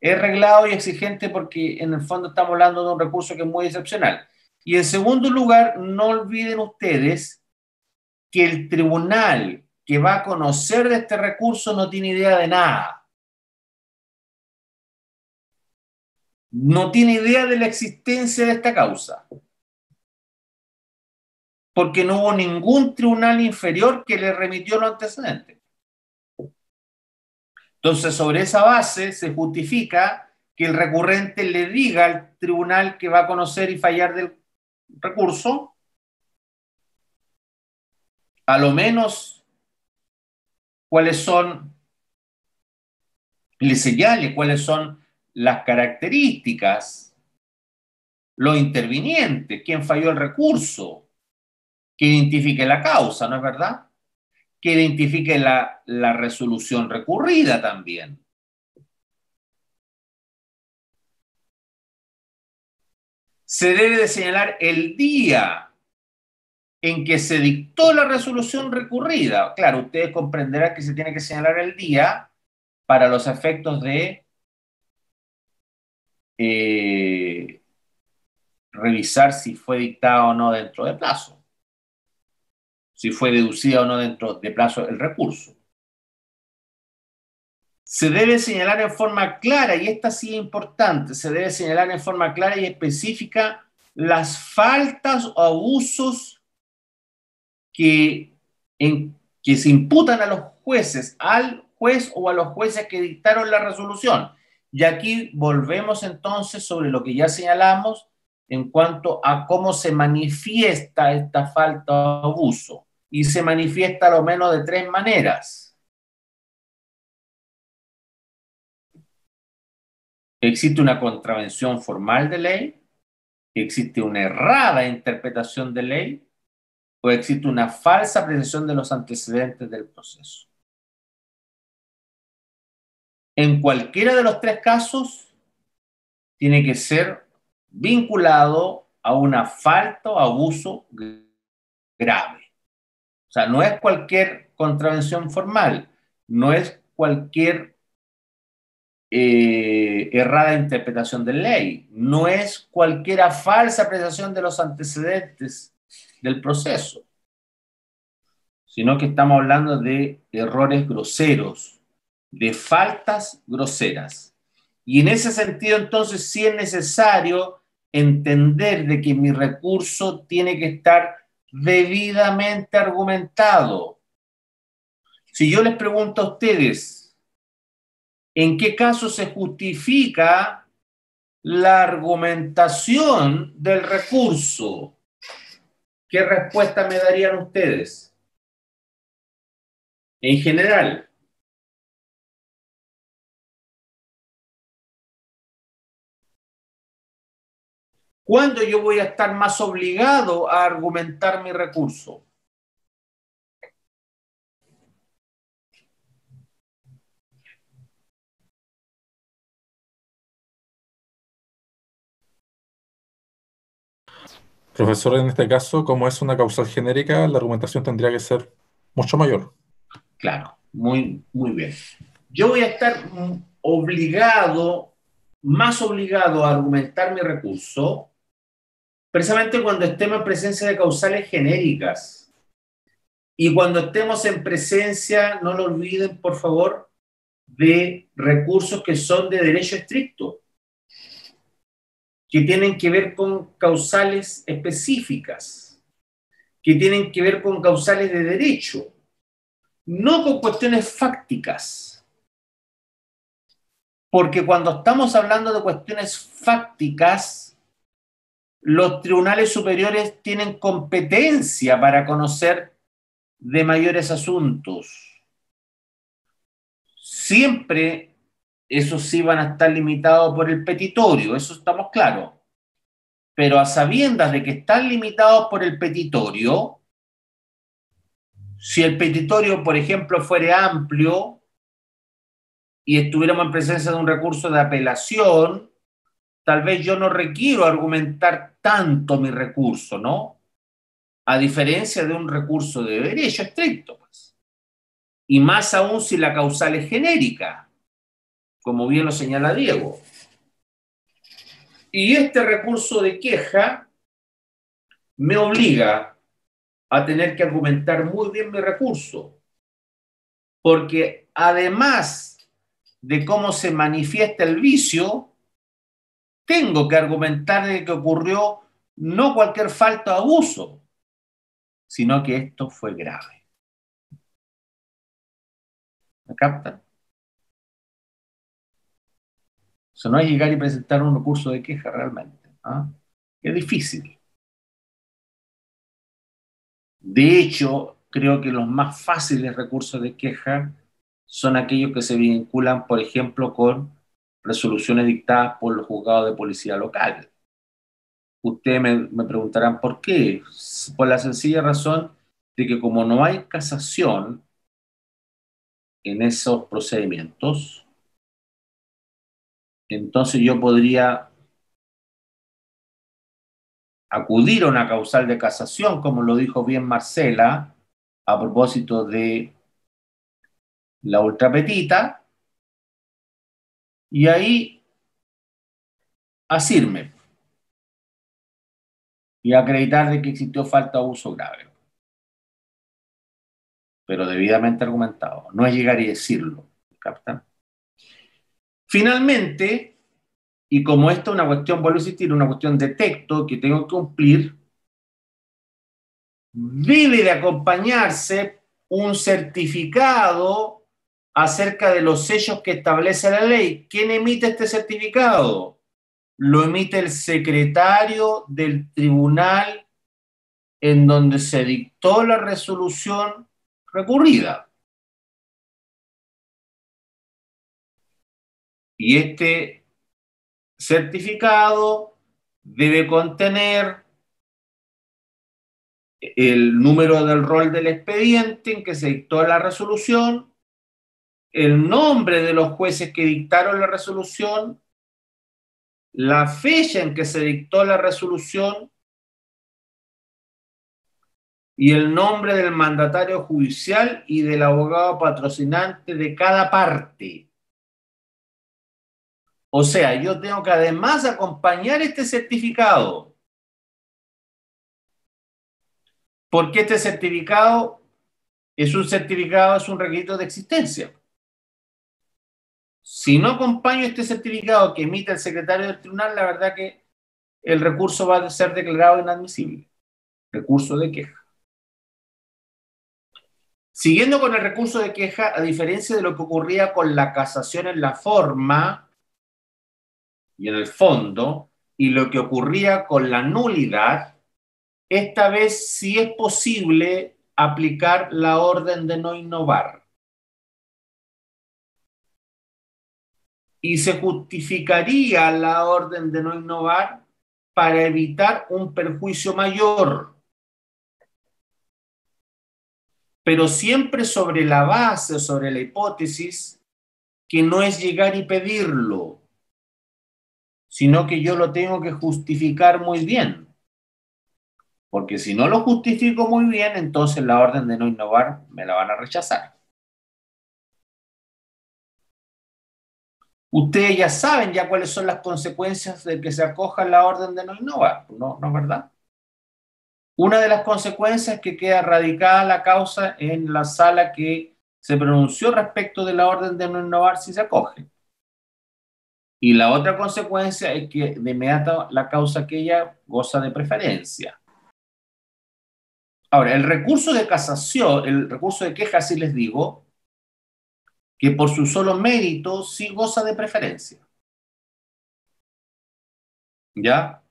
es reglado y exigente porque en el fondo estamos hablando de un recurso que es muy excepcional. Y en segundo lugar, no olviden ustedes que el tribunal que va a conocer de este recurso no tiene idea de nada. No tiene idea de la existencia de esta causa. Porque no hubo ningún tribunal inferior que le remitió los antecedentes. Entonces, sobre esa base se justifica que el recurrente le diga al tribunal que va a conocer y fallar del recurso, a lo menos cuáles son, le señale cuáles son las características, los intervinientes, quién falló el recurso, que identifique la causa, ¿no es verdad? Que identifique la resolución recurrida también. Se debe de señalar el día en que se dictó la resolución recurrida. Claro, ustedes comprenderán que se tiene que señalar el día para los efectos de revisar si fue dictada o no dentro de plazo, si fue deducida o no dentro de plazo el recurso. Se debe señalar en forma clara, y esta sí es importante, se debe señalar en forma clara y específica las faltas o abusos que se imputan a los jueces, al juez o a los jueces que dictaron la resolución. Y aquí volvemos entonces sobre lo que ya señalamos en cuanto a cómo se manifiesta esta falta o abuso. Y se manifiesta a lo menos de tres maneras. Existe una contravención formal de ley, existe una errada interpretación de ley, o existe una falsa apreciación de los antecedentes del proceso. En cualquiera de los tres casos, tiene que ser vinculado a una falta o abuso grave. O sea, no es cualquier contravención formal, no es cualquier errada interpretación de ley, no es cualquier falsa apreciación de los antecedentes del proceso, sino que estamos hablando de errores groseros, de faltas groseras. Y en ese sentido, entonces, sí es necesario entender de que mi recurso tiene que estar debidamente argumentado. Si yo les pregunto a ustedes, ¿en qué caso se justifica la argumentación del recurso? ¿Qué respuesta me darían ustedes? En general. ¿Cuándo yo voy a estar más obligado a argumentar mi recurso? Profesor, en este caso, como es una causal genérica, la argumentación tendría que ser mucho mayor. Claro, muy bien. Yo voy a estar obligado, más obligado a argumentar mi recurso, precisamente cuando estemos en presencia de causales genéricas. Y cuando estemos en presencia, no lo olviden, por favor, de recursos que son de derecho estricto, que tienen que ver con causales específicas, que tienen que ver con causales de derecho, no con cuestiones fácticas. Porque cuando estamos hablando de cuestiones fácticas, los tribunales superiores tienen competencia para conocer de mayores asuntos. Siempre, esos sí van a estar limitados por el petitorio, eso estamos claros. Pero a sabiendas de que están limitados por el petitorio, si el petitorio, por ejemplo, fuera amplio y estuviéramos en presencia de un recurso de apelación, tal vez yo no requiero argumentar tanto mi recurso, ¿no? A diferencia de un recurso de derecho estricto, pues. Y más aún si la causal es genérica, como bien lo señala Diego. Y este recurso de queja me obliga a tener que argumentar muy bien mi recurso, porque además de cómo se manifiesta el vicio, tengo que argumentar de que ocurrió no cualquier falta o abuso, sino que esto fue grave. ¿Me captan? Eso no es llegar y presentar un recurso de queja realmente. ¿Ah? Es difícil. De hecho, creo que los más fáciles recursos de queja son aquellos que se vinculan, por ejemplo, con resoluciones dictadas por los juzgados de policía local. Ustedes me preguntarán por qué. Por la sencilla razón de que como no hay casación en esos procedimientos, entonces yo podría acudir a una causal de casación, como lo dijo bien Marcela, a propósito de la ultrapetita, y ahí asirme y acreditar de que existió falta o uso grave, pero debidamente argumentado. No es llegar y decirlo, ¿captan? Finalmente, y como esto es una cuestión, vuelvo a insistir, una cuestión de texto que tengo que cumplir, debe de acompañarse un certificado acerca de los sellos que establece la ley. ¿Quién emite este certificado? Lo emite el secretario del tribunal en donde se dictó la resolución recurrida. Y este certificado debe contener el número del rol del expediente en que se dictó la resolución, el nombre de los jueces que dictaron la resolución, la fecha en que se dictó la resolución y el nombre del mandatario judicial y del abogado patrocinante de cada parte. O sea, yo tengo que además acompañar este certificado. Porque este certificado es un requisito de existencia. Si no acompaño este certificado que emite el secretario del tribunal, la verdad que el recurso va a ser declarado inadmisible. Recurso de queja. Siguiendo con el recurso de queja, a diferencia de lo que ocurría con la casación en la forma y en el fondo, y lo que ocurría con la nulidad, esta vez sí es posible aplicar la orden de no innovar. Y se justificaría la orden de no innovar para evitar un perjuicio mayor, pero siempre sobre la base, sobre la hipótesis, que no es llegar y pedirlo, sino que yo lo tengo que justificar muy bien. Porque si no lo justifico muy bien, entonces la orden de no innovar me la van a rechazar. Ustedes ya saben ya cuáles son las consecuencias de que se acoja la orden de no innovar, ¿no es verdad? Una de las consecuencias es que queda radicada la causa en la sala que se pronunció respecto de la orden de no innovar si se acoge. Y la otra consecuencia es que de inmediato la causa aquella goza de preferencia. Ahora, el recurso de casación, el recurso de queja, sí les digo, que por su solo mérito sí goza de preferencia. ¿Ya?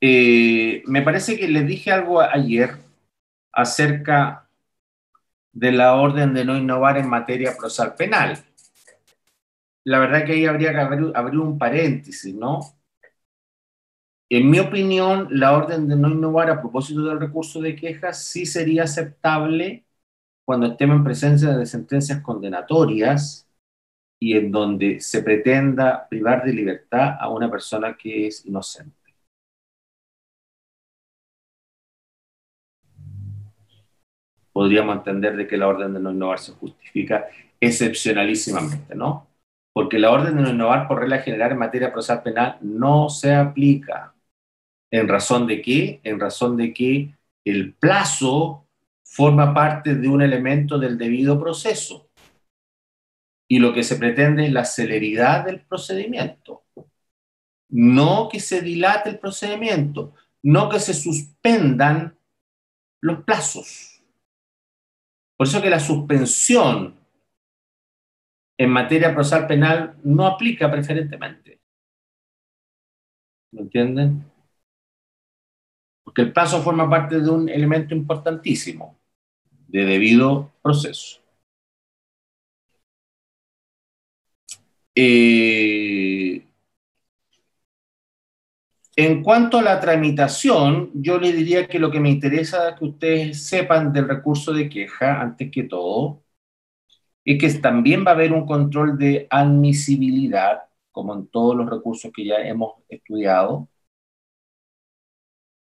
Me parece que les dije algo ayer acerca de la orden de no innovar en materia procesal penal. La verdad que ahí habría que abrir un paréntesis, ¿no? En mi opinión, la orden de no innovar a propósito del recurso de queja sí sería aceptable cuando estemos en presencia de sentencias condenatorias y en donde se pretenda privar de libertad a una persona que es inocente. Podríamos entender de que la orden de no innovar se justifica excepcionalísimamente, ¿no? Porque la orden de no innovar por regla general en materia procesal penal no se aplica. ¿En razón de qué? En razón de que el plazo forma parte de un elemento del debido proceso. Y lo que se pretende es la celeridad del procedimiento. No que se dilate el procedimiento, no que se suspendan los plazos. Por eso que la suspensión en materia procesal penal no aplica preferentemente. ¿Me entienden? Porque el plazo forma parte de un elemento importantísimo de debido proceso. En cuanto a la tramitación, yo le diría que lo que me interesa es que ustedes sepan del recurso de queja, antes que todo, es que también va a haber un control de admisibilidad, como en todos los recursos que ya hemos estudiado.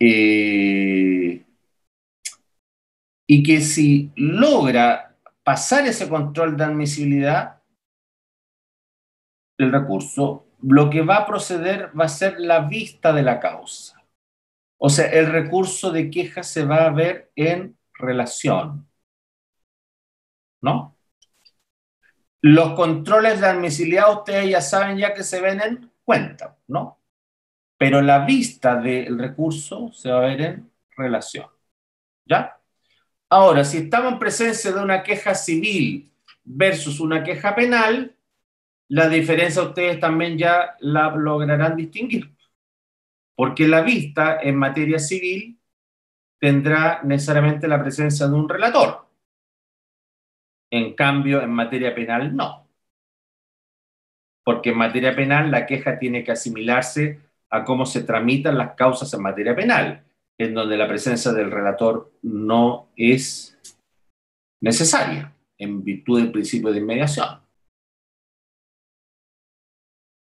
Y que si logra pasar ese control de admisibilidad, el recurso, lo que va a proceder va a ser la vista de la causa. O sea, el recurso de queja se va a ver en relación, ¿no? Los controles de admisibilidad ustedes ya saben ya que se ven en cuenta, ¿no? Pero la vista del recurso se va a ver en relación, ¿ya? Ahora, si estamos en presencia de una queja civil versus una queja penal, la diferencia ustedes también ya la lograrán distinguir. Porque la vista en materia civil tendrá necesariamente la presencia de un relator. En cambio, en materia penal no. Porque en materia penal la queja tiene que asimilarse a cómo se tramitan las causas en materia penal, en donde la presencia del relator no es necesaria, en virtud del principio de inmediación.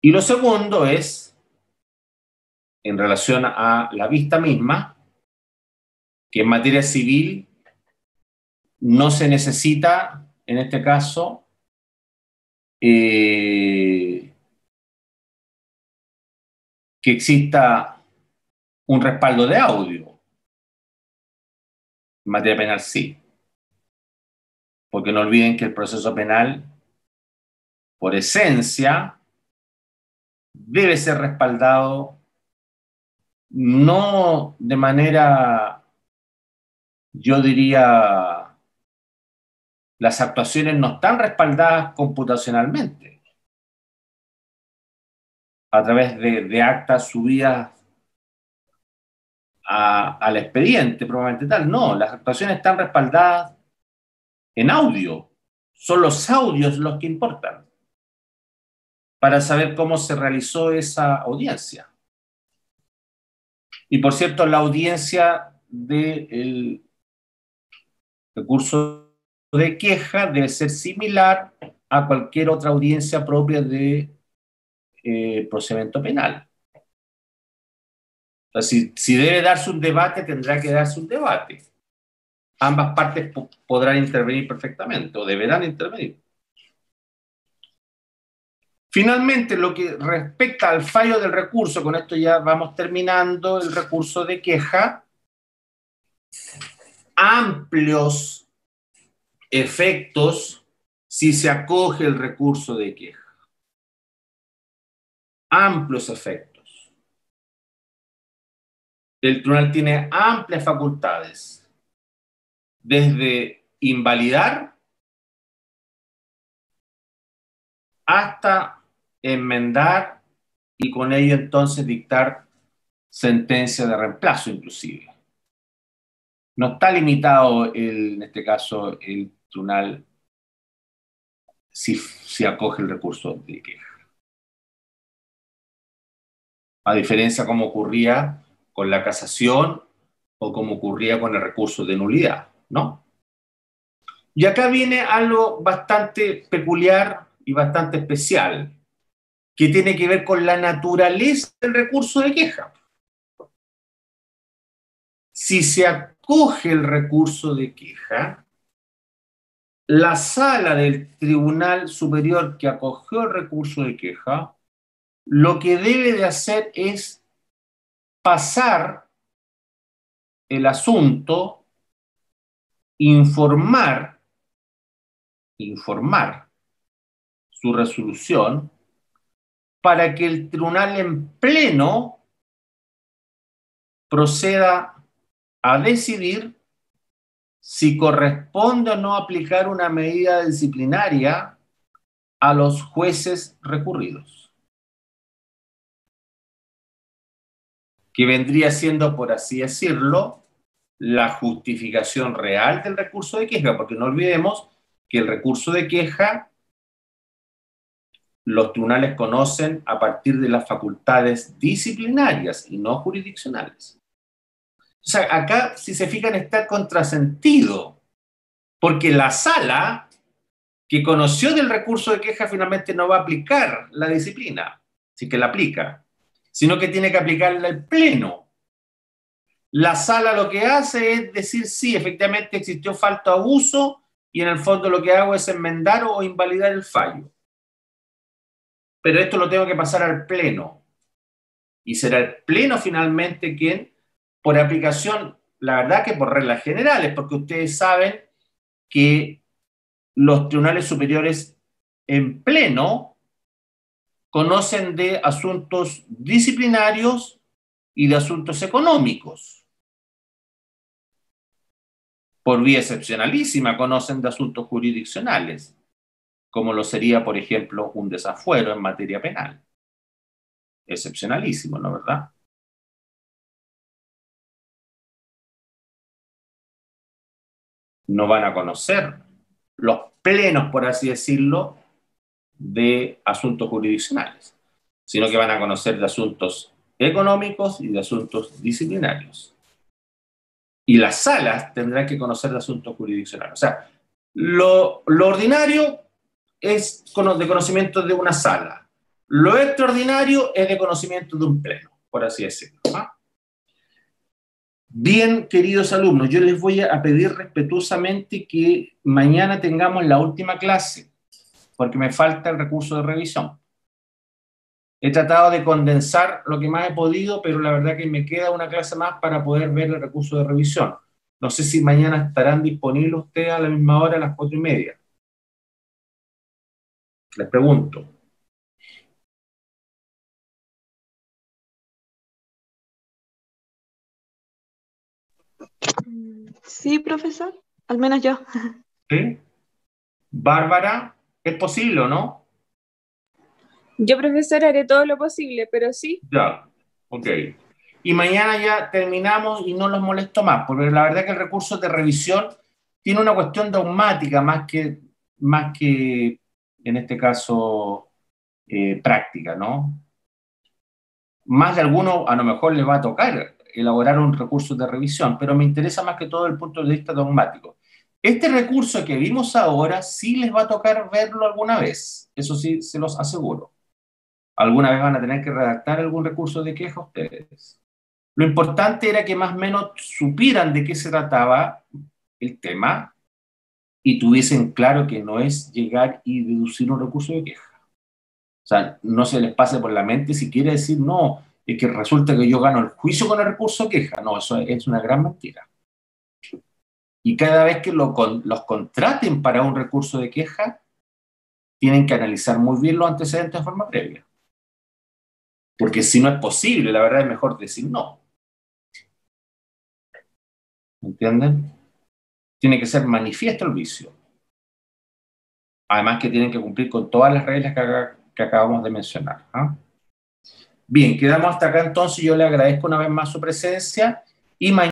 Y lo segundo es, en relación a la vista misma, que en materia civil no se necesita, en este caso, que exista un respaldo de audio. En materia penal sí. Porque no olviden que el proceso penal, por esencia, debe ser respaldado no de manera, yo diría, las actuaciones no están respaldadas computacionalmente a través de actas subidas al expediente, probablemente tal. No, las actuaciones están respaldadas en audio. Son los audios los que importan para saber cómo se realizó esa audiencia. Y por cierto, la audiencia del recurso de queja debe ser similar a cualquier otra audiencia propia de procedimiento penal. O sea, si debe darse un debate, tendrá que darse un debate. Ambas partes podrán intervenir perfectamente o deberán intervenir. Finalmente, lo que respecta al fallo del recurso, con esto ya vamos terminando, el recurso de queja, amplios efectos si se acoge el recurso de queja. Amplios efectos. El tribunal tiene amplias facultades, desde invalidar hasta enmendar y con ello entonces dictar sentencia de reemplazo inclusive. No está limitado en este caso el tribunal si acoge el recurso de queja. A diferencia como ocurría con la casación o como ocurría con el recurso de nulidad, ¿no? Y acá viene algo bastante peculiar y bastante especial, que tiene que ver con la naturaleza del recurso de queja. Si se acoge el recurso de queja, la sala del Tribunal Superior que acogió el recurso de queja, lo que debe de hacer es pasar el asunto, informar su resolución para que el tribunal en pleno proceda a decidir si corresponde o no aplicar una medida disciplinaria a los jueces recurridos, que vendría siendo, por así decirlo, la justificación real del recurso de queja, porque no olvidemos que el recurso de queja los tribunales conocen a partir de las facultades disciplinarias y no jurisdiccionales. O sea, acá, si se fijan, está contrasentido, porque la sala que conoció del recurso de queja finalmente no va a aplicar la disciplina, si que la aplica, sino que tiene que aplicarla el pleno. La sala lo que hace es decir, sí, efectivamente existió falta o abuso, y en el fondo lo que hago es enmendar o invalidar el fallo. Pero esto lo tengo que pasar al pleno. Y será el pleno finalmente quien, por aplicación, la verdad que por reglas generales, porque ustedes saben que los tribunales superiores en pleno conocen de asuntos disciplinarios y de asuntos económicos. Por vía excepcionalísima conocen de asuntos jurisdiccionales, como lo sería, por ejemplo, un desafuero en materia penal. Excepcionalísimo, ¿no, verdad? No van a conocer los plenos, por así decirlo, de asuntos jurisdiccionales, sino que van a conocer de asuntos económicos y de asuntos disciplinarios. Y las salas tendrán que conocer de asuntos jurisdiccionales. O sea, lo ordinario es de conocimiento de una sala. Lo extraordinario es de conocimiento de un pleno, por así decirlo, ¿no? Bien, queridos alumnos, yo les voy a pedir respetuosamente que mañana tengamos la última clase, porque me falta el recurso de revisión. He tratado de condensar lo que más he podido, pero la verdad que me queda una clase más para poder ver el recurso de revisión. No sé si mañana estarán disponibles ustedes a la misma hora, a las 4:30. Les pregunto. Sí, profesor, al menos yo. ¿Sí? Bárbara, ¿es posible o no? Yo, profesor, haré todo lo posible, pero sí. Ya, ok. Y mañana ya terminamos y no los molesto más, porque la verdad que el recurso de revisión tiene una cuestión dogmática más que en este caso, práctica, ¿no? Más de alguno a lo mejor le va a tocar elaborar un recurso de revisión, pero me interesa más que todo el punto de vista dogmático. Este recurso que vimos ahora sí les va a tocar verlo alguna vez, eso sí se los aseguro. Alguna vez van a tener que redactar algún recurso de queja ustedes. Lo importante era que más o menos supieran de qué se trataba el tema y tuviesen claro que no es llegar y deducir un recurso de queja. O sea, no se les pase por la mente si quiere decir, no, es que resulta que yo gano el juicio con el recurso de queja. No, eso es una gran mentira. Y cada vez que los contraten para un recurso de queja, tienen que analizar muy bien los antecedentes de forma previa. Porque si no es posible, la verdad es mejor decir no. ¿Entienden? Tiene que ser manifiesto el vicio. Además que tienen que cumplir con todas las reglas que acabamos de mencionar. ¿Ah? Bien, quedamos hasta acá entonces. Yo le agradezco una vez más su presencia y mañana